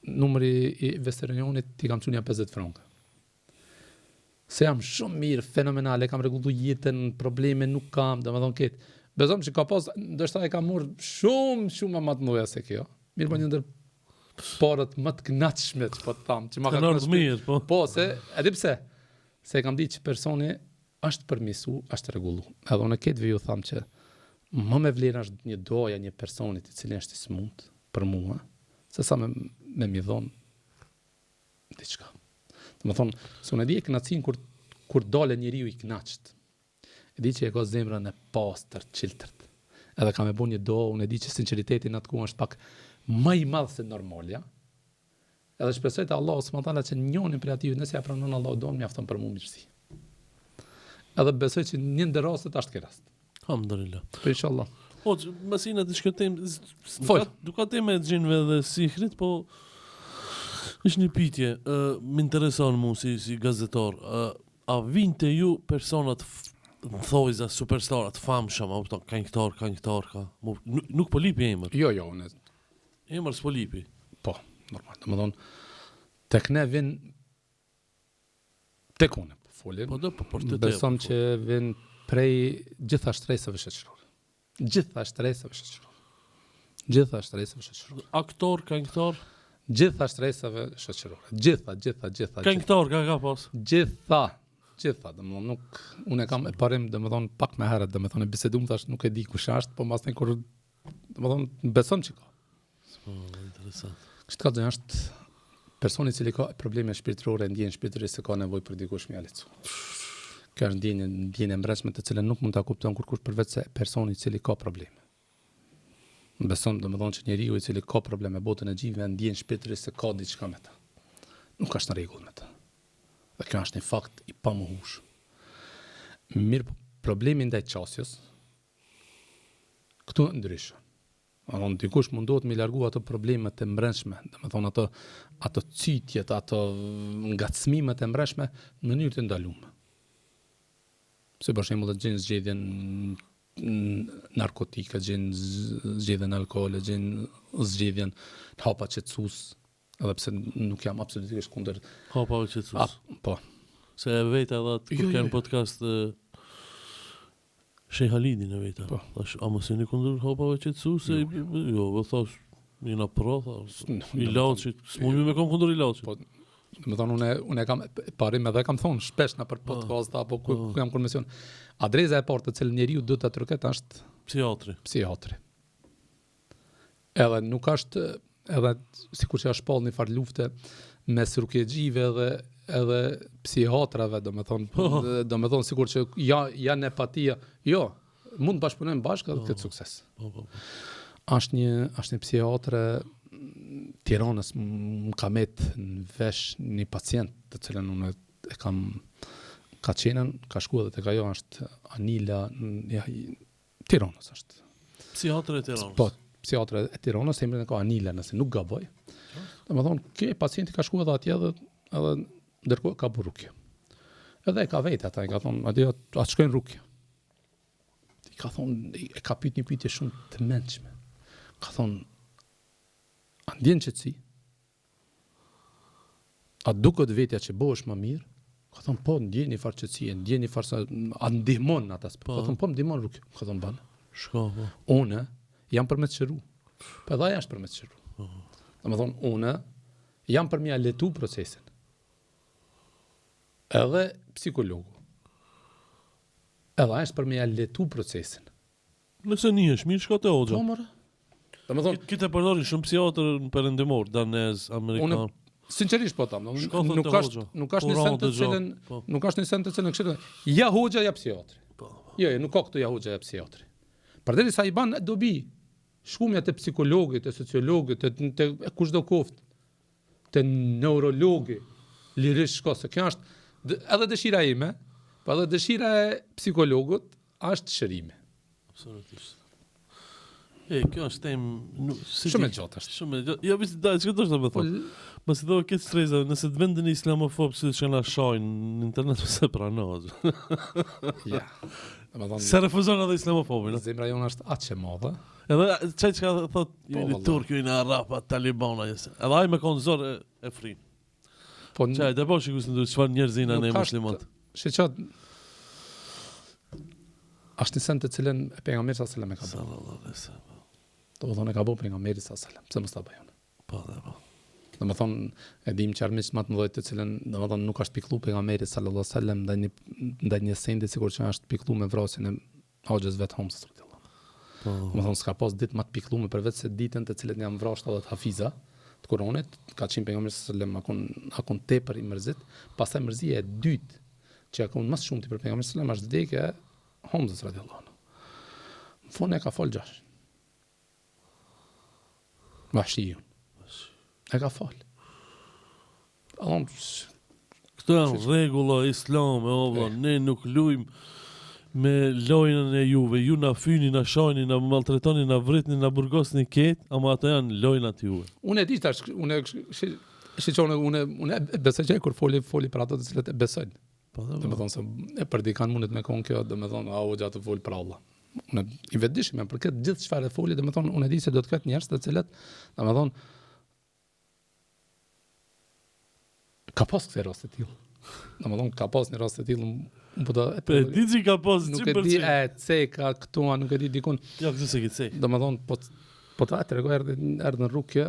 Speaker 2: numri i Western ti kam çunia 50 franka. Se jam shumë mirë, fenomenal, e kam rregullu jetën, probleme nuk kam, domethënë këtë. Bezom që ka pas, ndoshta e kam marrë shumë më të mëdha se kjo. Mirë po një ndër parët më të kënaqshme, po të tham, që ma ka
Speaker 1: kënaqur mirë, po.
Speaker 2: Po, se edhe pse? Se e kam ditë që personi është përmisu, është rregullu. Edhe unë këtë ju tham që më me vlerë është një doja një personit i cili është i smut për mua, se sa me mi dhonë diçka. Dhe më thonë, se unë e di e kënaqësin kur dole njeriu i kënaqët. E di që e ka zemrën e pastër, çiltërt. Edhe ka me bu një do, unë e di që sinceriteti në atë ku është pak më i madh se normal, ja. Edhe shpresoj te Allahu subhanahu wa taala që njërin prej atyre nëse ja pranon Allahu don mjafton për mua mirësi. Edhe besoj që një ndër rastet është ky rast.
Speaker 1: Alhamdulillah.
Speaker 2: Po inshallah.
Speaker 1: Po, masina të shkëtem, duka teme të gjinve dhe sihrit, po është një pyetje, më intereson mu si gazetar, a vinte ju personat thojza superstarat famshëm, apo këngëtar ka. Nuk po lipi emër.
Speaker 2: Jo, unë.
Speaker 1: Emër s'po lipi.
Speaker 2: Po, normal. Domethënë tek ne vin tek unë po folim.
Speaker 1: Po do po portete.
Speaker 2: Besom që vin prej gjitha shtresave shoqërore. Gjitha shtresave shoqërore. Aktor, këngëtar, gjitha stresave shoqërore. Gjitha.
Speaker 1: Këngëtar ka pas.
Speaker 2: Gjitha, domethënë nuk unë kam e parim domethënë pak më herët, domethënë bisedum tash nuk e di kush është, po mbas kur domethënë besom që ka.
Speaker 1: Interesant.
Speaker 2: Kështu ka dhënë është personi i cili ka probleme shpirtërore, ndjen shpirtërisht se ka nevojë për dikush më lecu. Kjo është ndjenja e mbrëmshme të cilën nuk mund ta kupton kurkush përveç se personi i cili ka probleme. Beson domethënë që njeriu i cili ka probleme botën e gjijve ndjen shpirtërisht se ka diçka me ta. Nuk është në rregull me ta. Dhe kjo është një fakt i pamohueshëm. Mirë, problemi ndaj qasjes këtu ndryshon. Dikush mundohet me largu ato problemet e mbrëmshme, domethënë ato cytjet, ato ngacmimet e mbrëmshme në mënyrë të ndaluar. Se për shembull të gjen zgjedhjen narkotika, gjen zgjedhjen alkool, gjen zgjedhjen hapa qetësues, edhe pse nuk jam absolutisht kundër
Speaker 1: hapa qetësues.
Speaker 2: Po.
Speaker 1: Se e vetë edhe kur kanë podcast Shej Halidin e vetë.
Speaker 2: Po.
Speaker 1: Tash a mos jeni kundër hapave qetësuese? Jo, do thash jena pro, i laçit, s'mund me kom kundër i laçit. Po,
Speaker 2: domethënë unë kam parim edhe kam thonë shpesh në për podcast apo ku jam komisjon. Adresa e parë të cilën njeriu duhet ta troket është psihiatri. Edhe nuk është edhe sikur që është pall një farë lufte mes rukjegjive edhe psihiatrave, domethënë sikur që janë empatia. Jo, mund të bashkëpunojmë bashkë edhe këtë sukses. Është një psihiatre Tiranës, më ka met në vesh një pacient të cilën unë e kam ka qenën, ka shku edhe tek ajo është Anila Tiranës është.
Speaker 1: Psihiatre e Tiranës.
Speaker 2: Po, psihiatre e Tiranës, emrin e ka Anila, nëse nuk gaboj. Domethënë, ky pacienti ka shkuar edhe atje edhe ndërkohë ka bërë rukje. Edhe e ka vetë ata, i ka thonë, atë shkojnë rukje. I ka thonë, e ka pyet një pyetje shumë të mendshme. Ka thonë, a ndjen qetësi? A duket vetja që bëhesh më mirë? Ka thonë, po, ndjen një farë qetësie, ndjen një farë a ndihmon atë aspekt. Ka thonë, po, ndihmon rukje. Ka thonë, ban.
Speaker 1: Shko, po.
Speaker 2: Unë jam për me të shëru. Po edhe ajo është për me të shëru. Domethënë, unë jam për me ja letu procesin. Edhe psikologu. Edhe ajo është për me ja letu procesin.
Speaker 1: Nëse nihesh mirë, shko te hoxha.
Speaker 2: Po, more. Domethënë,
Speaker 1: Këtë përdorin shumë psihiatër perëndimor, danez, amerikan.
Speaker 2: Unë sinqerisht po tham, nuk është një sent të cilën nuk është një sent të cilën kështu. Ja hoxha ja psihiatri. Jo, nuk ka këtu ja hoxha ja psihiatri. Përderisa i ban dobi shkumja të psikologit, të sociologit, të kushdo koft, të neurologi, lirisht shko, se kjo është edhe dëshira ime, po edhe dëshira e psikologut është shërimi.
Speaker 1: Absolutisht. Kjo është temë
Speaker 2: Shumë e gjatë është.
Speaker 1: Shumë e gjatë. Jo, visi daj, çka do të më thonë? Mos i do këtë stresa, nëse të vendin islamofob si që na shojnë në internet se pranohet.
Speaker 2: Ja. Domethënë
Speaker 1: Se refuzon edhe islamofobin.
Speaker 2: zemra jonë është aq e madhe.
Speaker 1: Edhe çka thot jeni
Speaker 2: valla.
Speaker 1: turk, jeni arab, talibana, jesë. Edhe ai me konzor e frin.
Speaker 2: Po
Speaker 1: Çaj, dhe po shikues ndër çfarë njerëzina
Speaker 2: Nuk
Speaker 1: ne
Speaker 2: ka
Speaker 1: muslimanët.
Speaker 2: Sheqat është një sen të cilën e pejgamberi sallallahu alajhi wasallam e ka bërë.
Speaker 1: Sallallahu alaihi wasallam.
Speaker 2: Do të thonë e ka bërë pejgamberi sallallahu alajhi wasallam, pse mos ta bëjon.
Speaker 1: Po dhe po.
Speaker 2: Do të thonë e dim që armiqt më të mëdhenj të cilën do të thonë nuk është pikëllu pejgamberi sallallahu alajhi wasallam ndaj një sendi sikur që është pikëllu me vrasjen e Hoxhës vet Homsës radhiyallahu anhu.
Speaker 1: Po.
Speaker 2: Do të thonë s'ka pas ditë më të pikëlluar përveç se ditën të cilën janë vrasur edhe të hafiza të Kuranit, ka qenë pejgamberi sallallahu alajhi wasallam akon tepër i mërzit, pastaj mërzia e dytë që akon më shumë ti për pejgamberin sallallahu alajhi wasallam është vdekja e Homsës radhiyallahu anhu. Në fund e ka fol gjash. Vahshijun. E ka fol.
Speaker 1: Këto janë rregulla islame, o valla, ne nuk luajm me lojën e juve, ju na fyni, na shajni, na maltretoni, na vritni, na burgosni ket, ama ato janë lojnat juve.
Speaker 2: Unë e di tash, unë besoj që kur foli për ato të cilët e besojnë.
Speaker 1: Po
Speaker 2: Do të thonë se e për dikan mundet me kon kjo, do të thonë, o gjatë fol për Allah. Unë i vetëdijshëm jam për këtë gjithë çfarë foli, do të thonë, unë e di se do të ketë njerëz të cilët, do të thonë, ka pas këtë rast të tillë. Do të thonë, ka pas një rast të tillë, unë po të
Speaker 1: e di që ka pas
Speaker 2: nuk e di
Speaker 1: 100%.
Speaker 2: ka këtu, nuk e di dikun.
Speaker 1: Jo, këtë se këtë.
Speaker 2: Do të thonë, po ta tregoj erdhi në rrugë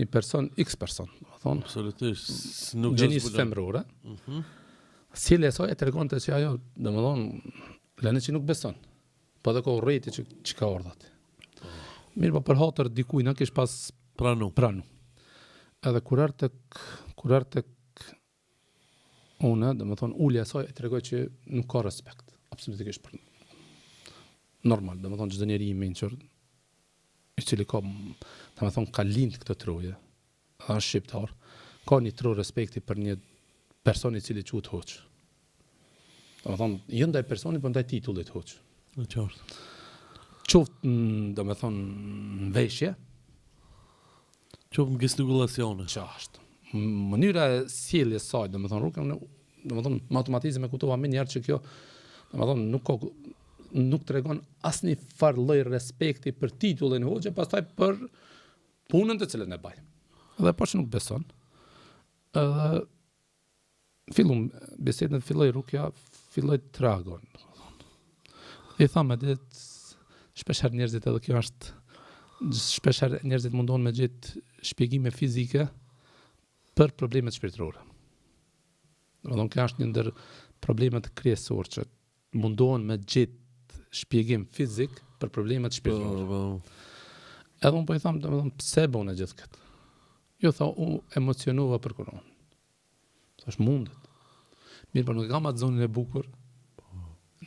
Speaker 2: një person, X person, do të thonë,
Speaker 1: Absolutisht, nuk
Speaker 2: gjenisë femrore. Sjellja e saj e tregonte se ajo, domethënë, lënë që nuk beson. Po edhe ka urrëti që ka ardhat. Mirë, po për hatër dikujt na kish pas
Speaker 1: pranu.
Speaker 2: Edhe kur tek unë, domethënë, ulja e saj e tregoi që nuk ka respekt, absolutisht për normal, domethënë çdo njeri i mençur i cili ka, domethënë, ka lind këtë troje, është shqiptar, ka një tro respekti për një person i cili quhet hoç. Domethënë, jo ndaj personit, por ndaj titullit hoç.
Speaker 1: Në qartë.
Speaker 2: Qoftë, domethënë, në veshje,
Speaker 1: Qoftë në gestikulacione.
Speaker 2: ç'është. Mënyra e sjelljes saj, domethënë, rrugën, domethënë, me automatizëm e kuptova më njëherë që kjo, domethënë, nuk tregon asnjë farë lloj respekti për titullin e hoxhe, pastaj për punën të cilën e baj. Edhe po që nuk beson. Edhe fillum bisedën, filloi rrugja, filloi tragon. I thamë ditë, shpeshherë njerëzit edhe kjo është, shpeshherë njerëzit mundohen me gjetë shpjegime fizike për problemet shpirtërore. Domethënë, kjo është një ndër problemet kryesorë që mundohen me gjetë shpjegim fizik për problemet shpirtërore. Edhe unë po i thamë, domethënë, pse bën e gjithë këtë? Jo, tha, unë emocionova për Kur'an. Thash mundet. Mirë, por nuk kam atë zonën e bukur.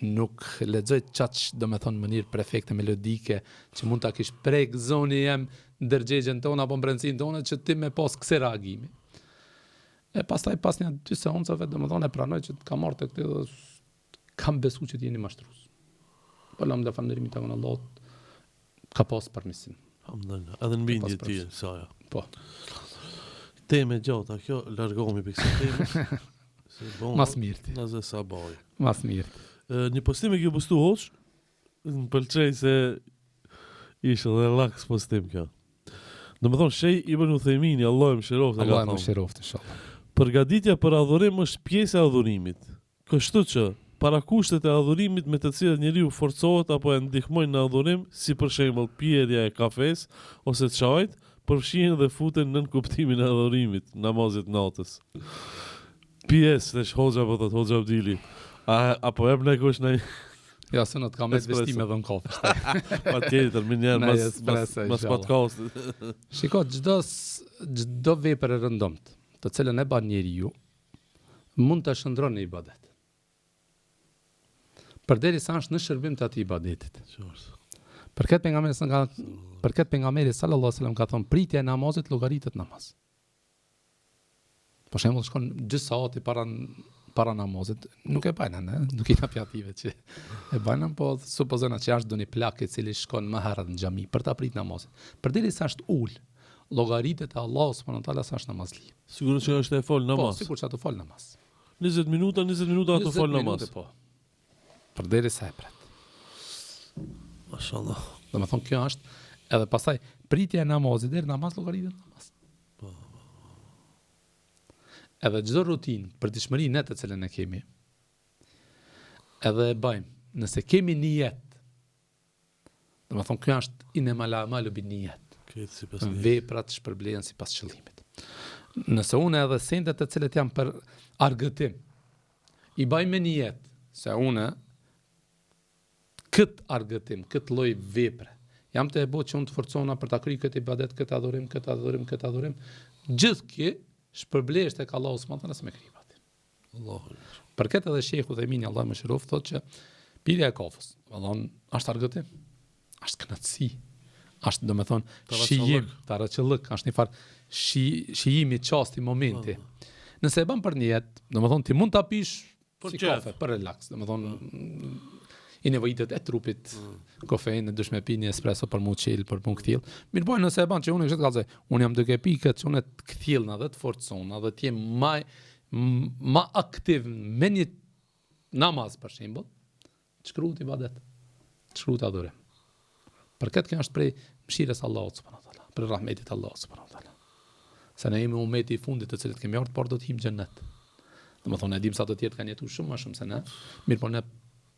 Speaker 2: Nuk lexoj çaq, domethënë, në mënyrë perfekte melodike që mund ta kish prek zoni jam ndërgjegjen tonë apo mbrencinë tonë që ti me pas kësaj reagimi. E pastaj pas një 2 seancave, domethënë, e pranoj që kam marrë tek këtë dhe kam besu që ti jeni mashtrues. Po lam dhe falënderimi tek Allahut ka pas permisim.
Speaker 1: Alhamdulillah. Edhe në bindje ti, saja.
Speaker 2: Po.
Speaker 1: Teme gjata, kjo largohemi për kësaj teme.
Speaker 2: Mas mirë.
Speaker 1: Nazë sa boj.
Speaker 2: Mas mirë.
Speaker 1: Një postim e kjo postu hoç, më pëlqej se ishte dhe laks postim kjo. Do më thonë, Shej Ibn Uthejmini, Allah e më shiroft,
Speaker 2: Allah e më shiroft, inshallah.
Speaker 1: Përgatitja për adhurim është pjesë e adhurimit. Kështu që, para kushtet e adhurimit me të cilat njeriu forcohet apo e ndihmojnë në adhurim, si për shembull pirja e kafes ose çajit, përfshihen dhe futen nën kuptimin e adhurimit, namazit natës. Pjesë të hoxha apo të hoxha Abdili. Apo e në kush në...
Speaker 2: Ja, se në të kam e vestime dhe në kafe.
Speaker 1: Pa tjetër, minjerë, mas podcast.
Speaker 2: Shiko, gjdo vepër e rëndomt, të cilën e ban njeriu, mund të shëndron në ibadet. Përderi sa është në shërbim të ati ibadetit. Për këtë pejgamberi sallallahu alaihi wasallam ka thonë, pritja e namazit llogaritet namaz. Për shembull, shkon 2 saati para para namazit, nuk e bajnë, ne? Nuk i pjative që e bajnë, po supozojna që është do një plak i cili shkon më herët në xhami për ta prit namazin. Përderisa është ul, llogaritet e Allahut subhanahu wa taala sa është namazli.
Speaker 1: Sigurisht që është e fol namaz.
Speaker 2: Po, sikur që ato fol namaz.
Speaker 1: 20 minuta ato fol namaz.
Speaker 2: Po. Përderisa e pret.
Speaker 1: Mashallah.
Speaker 2: Domethënë kjo është edhe pastaj pritja e namazit deri namaz llogaritet namaz. Edhe çdo rutinë për dishmëri ne të cilën e kemi. Edhe e bëjmë. Nëse kemi nijet. Domethënë kjo është innamal a'malu binniyat. Veprat shpërblehen sipas qëllimit. Nëse unë edhe sendet të cilët janë për argëtim, i bëj me nijet se unë këtë argëtim, këtë lloj vepre, jam të e bo që unë të forcona për ta kryer këtë ibadet, këtë adhurim, gjithë kjo shpërblehesh tek Allahu subhanahu wa taala me kribat.
Speaker 1: Allahu.
Speaker 2: Për këtë edhe Sheikhu Themini Allahu më shërof thotë që pirja e kafës, vallon është argëtim, është kënaqësi, është domethënë shijim, taraqëllëk, është një farë shijimi çasti momenti. Nëse e bën për një jetë, domethënë ti mund ta pish si kafe, për relaks, domethënë i nevojitet e trupit, kofeinë, dush me pi një espresso për mu qil, për mu këthil. Mirë bojnë nëse e ban që unë e kështë kalzoj, unë jam duke pi këtë që unë të këthilna dhe të forcona dhe t'jem ma aktiv me një namaz për shembull, të shkruat ibadet, të shkruat adhurim. Për këtë kjo është prej mëshirës Allahut subhanahu wa taala, për rahmetit Allahut subhanahu wa taala. Se ne jemi umeti i fundit të cilët kemi ardhur, por do të him xhennet. Domethënë e dim sa të tjerë kanë jetuar shumë më shumë se ne, mirë po ne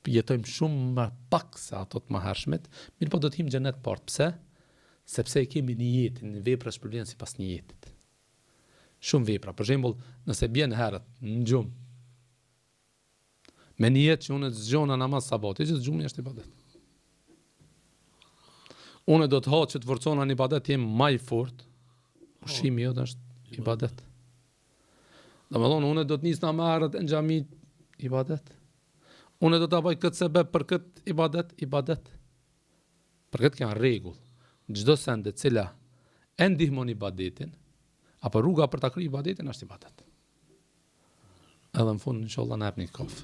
Speaker 2: jetojmë shumë më pak se ato të mëhershmet, mirë po do të him xhenet port. Pse? Sepse kemi një jetë, një vepra shpërblen sipas një jetit. Shumë vepra, për shembull, nëse bjen herët në gjumë, me një jetë që unë të zgjona namaz sabati, që gjumi është ibadet. Unë do të ha që të forcona në ibadet jem më i fort, ushqimi jot është ibadet. Domethënë unë do të nis namazet në xhami ibadet. Unë do të bëj këtë sebeb për këtë ibadet. Për këtë kanë rregull. Çdo send e cila e ndihmon ibadetin, apo rruga për ta kryer ibadetin është ibadet. Edhe në fund inshallah na hapni kafe.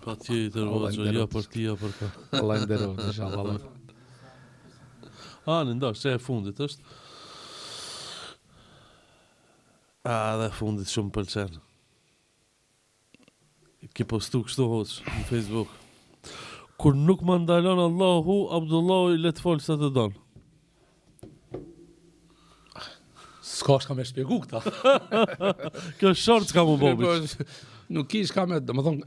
Speaker 1: Patjetër, ja për ti, ja për ka.
Speaker 2: Allah nderoj, inshallah.
Speaker 1: Në ndoshta e fundit është. Dhe fundit shumë pëlqen. Ki postu kështu hoç në Facebook. Kur nuk më ndalon Allahu, Abdullahu i let fol sa të don.
Speaker 2: S'ka shka me shpjegu këta.
Speaker 1: Kjo short s'ka mu bobi.
Speaker 2: Nuk kish ka me, domethënë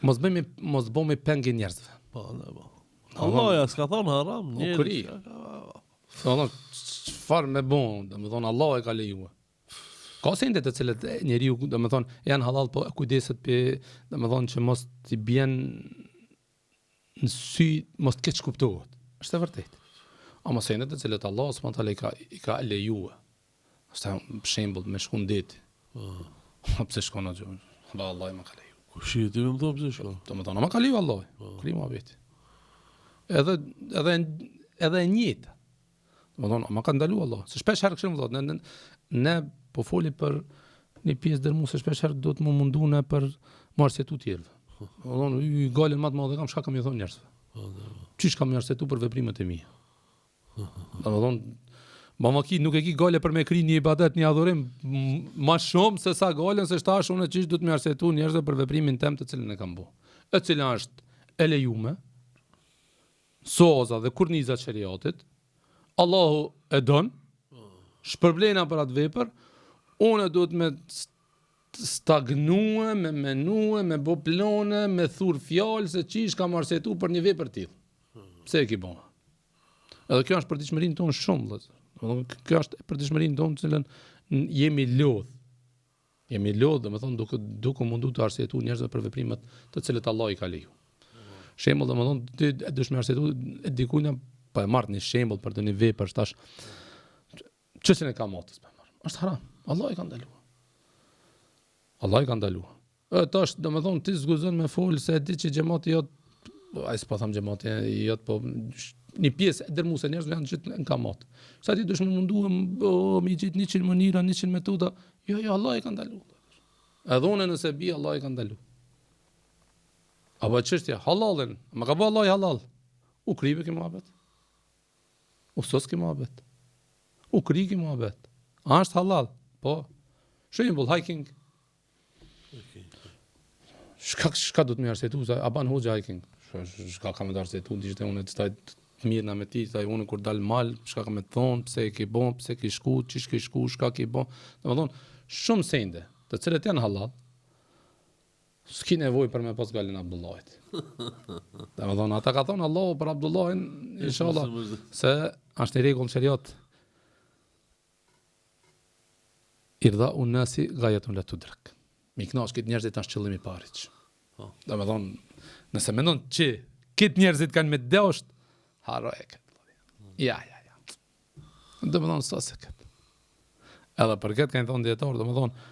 Speaker 2: mos bëmi pengi njerëzve.
Speaker 1: Po. Allah ja s'ka thonë haram,
Speaker 2: njeri. Thonë çfarë me bon, domethënë Allah e ka lejuar. Ka sende të cilët njeriu, domethënë, janë halal, po kujdeset për, domethënë, që mos t'i bjen në sy, mos t'keq kuptohet. Është e vërtetë. Ama sende të cilët Allah subhanahu wa taala i ka lejuar. Është për shembull me shku në det. Pse shkon ajo? Allah më ka lejuar.
Speaker 1: Ku shi ti më thon pse shkon?
Speaker 2: Domethënë, më ka lejuar Allah. Krima vetë. Edhe njëta. Domethënë, më ka ndaluar Allah. Se shpesh herë kështu thotë, ne po foli për një pjesë dërmuese, shpesh herë do të më mundune për marsjetu tjerëve. Domethënë, i galen më të madhe kam, çka kam i thonë njerëzve. Çish kam marsjetu për veprimet e mia. Domethënë, mamaki nuk e ki gale për me kri një ibadet, një adhurim më shumë se sa galen se shtash unë çish do të më marsjetu njerëzve për veprimin tim të cilën e kam bërë. E cila është e lejume, soza dhe kurniza shariatit. Allahu e don, shpërblena për atë vepër, unë duhet me stagnue, me menue, me bo plone, me thur fjalë se qish ka marsetu për një vepër tillë. Pse e ki bo? Edhe kjo është për dishmërinë tonë shumë, vëllazër. Kjo është për dishmërinë tonë, cilën jemi lodh. Jemi lodh, domethënë duke mundu të arsyetu njerëzve për veprimet të cilët Allah i ka leju. Shembull, domethënë ti e dush me arsyetu dikujt po e marr një shembull për të një vepër tash. Çështën e kamotës po marr. Është haram. Allah i ka ndaluar. Allah i ka ndaluar. Tash domethënë ti zguzon me fol se e di që xhamati jot, ai s'po tham xhamati jot, po një pjesë e dërmuese njerëzve janë gjithë në kamot. Sa ti dush më munduam mi gjithë 100 mënyra, 100 metoda. Jo, Allah i ka ndaluar. Edhe unë nëse bi, Allah i ka ndalu. Apo çështja halalin, më ka bë Allah i halal. U krive ki muhabet. U sos ki muhabet. U kri ki muhabet. A është halal? Po. Shembull hiking. Shka do të më arsetu, a ban hoxha hiking. Shka ka më të arsetu, dishte unë të staj të mirë na me ti, taj unë kur dal mal, shka ka me të thonë, pse e ki bon, pse ki shku, qish ki shku, shka ki bon. Dhe më thonë, shumë sende, të cilët janë halal, s'ki nevoj për me pas galin Abdullahit. Dhe më thonë, ata ka thonë Allahu për Abdullahin, inshallah, se është një regull shariat. Irdha unë nasi gajetun le të drek. Mi knash këtë njerëzit është qëllimi pariq. Dhe me thonë, nëse menon që këtë njerëzit kanë me dësht, haro e këtë. Ja. Dhe me thonë, sa se këtë. Edhe për këtë kanë thonë djetarë, dhe me thonë,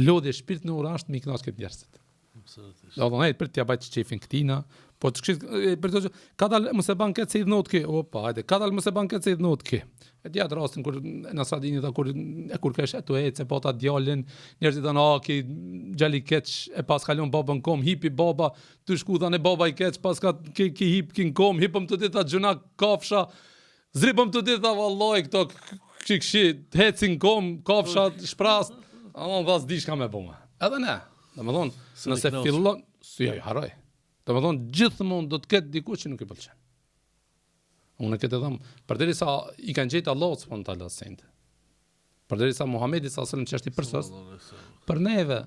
Speaker 2: lodhje shpirt në ura është mi knash këtë njerëzit. Dhe thonë, hejtë për t'ja bajtë qefin këtina, po të shkrit, për të që, ka dalë mëse ban këtë se i dhnot ki, opa, hajde, ka dalë mëse ban këtë se i dhnot ki. E tjatë rastin, kur në Sardini, kur kesh e të ecë, e po ta djallin, njerëzit dhe në ki gjali keq, e pas kalon baba në kom, hipi baba, të shku dhe në baba i keq, pas ka ki hip ki në kom, hipëm të dita gjuna kafsha, zripëm të dita vallaj, këto këshi, hecin kom, kafsha, shprast, anon dhas di shka me bëme. Edhe ne, dhe me thonë, nëse fillon, si jo, haroj. Dhe me thonë, gjithmonë do të ketë diku që nuk i pëlqen. Unë e këtë e thëmë, përderi sa i kanë gjetë Allah të sponë të alasente. Përderi sa Muhamedi sa sëllëm që është i përsës, për neve,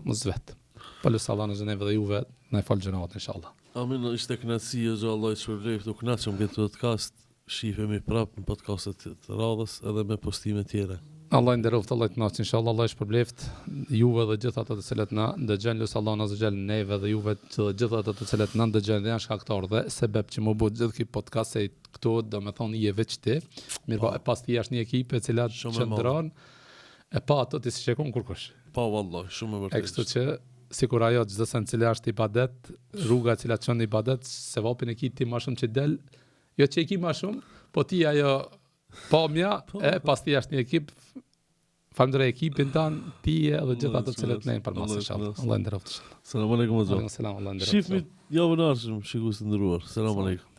Speaker 2: më zvetë. Pëllus Allah në gjeneve dhe juve, në e falë gjenavat, inshallah.
Speaker 1: Amin, ishte knatësia, zë Allah i shpërbleft, u knatëshëm këtë podcast, shifemi prapë në podcastet të radhës edhe me postime tjere.
Speaker 2: Allah i nderoft, Allah i të nasë, inshallah, Allah i shpërbleft juve dhe gjithë ato të cilët na ndëgjën, lusë Allah në zëgjel neve dhe juve dhe gjithë ato të cilët na ndëgjën dhe janë shkaktar dhe sebeb që më bëtë gjithë ki podcast se këto do me thonë i e veç ti, mirë pa e pas ti është një ekipe cilat qëndron, e pa ato ti si shekon kërkush.
Speaker 1: Pa vallaj, shumë e vërtetë.
Speaker 2: E kështu që, si kur ajo gjithë sen cilë është i badet, rruga cilat qënë i badet, se vapin e ki ti ma shumë që del, jo që e ki ma shumë, po ti ajo pamja, e pas ti është një ekip, falënderoj ekipin tanë, tije dhe gjithë ato cilët ne për masë inshallah. Allah nderoft.
Speaker 1: Selam aleikum.
Speaker 2: Selam, Allah nderoft.
Speaker 1: Shifni javën ardhshëm, shikues të nderuar. Selam aleikum.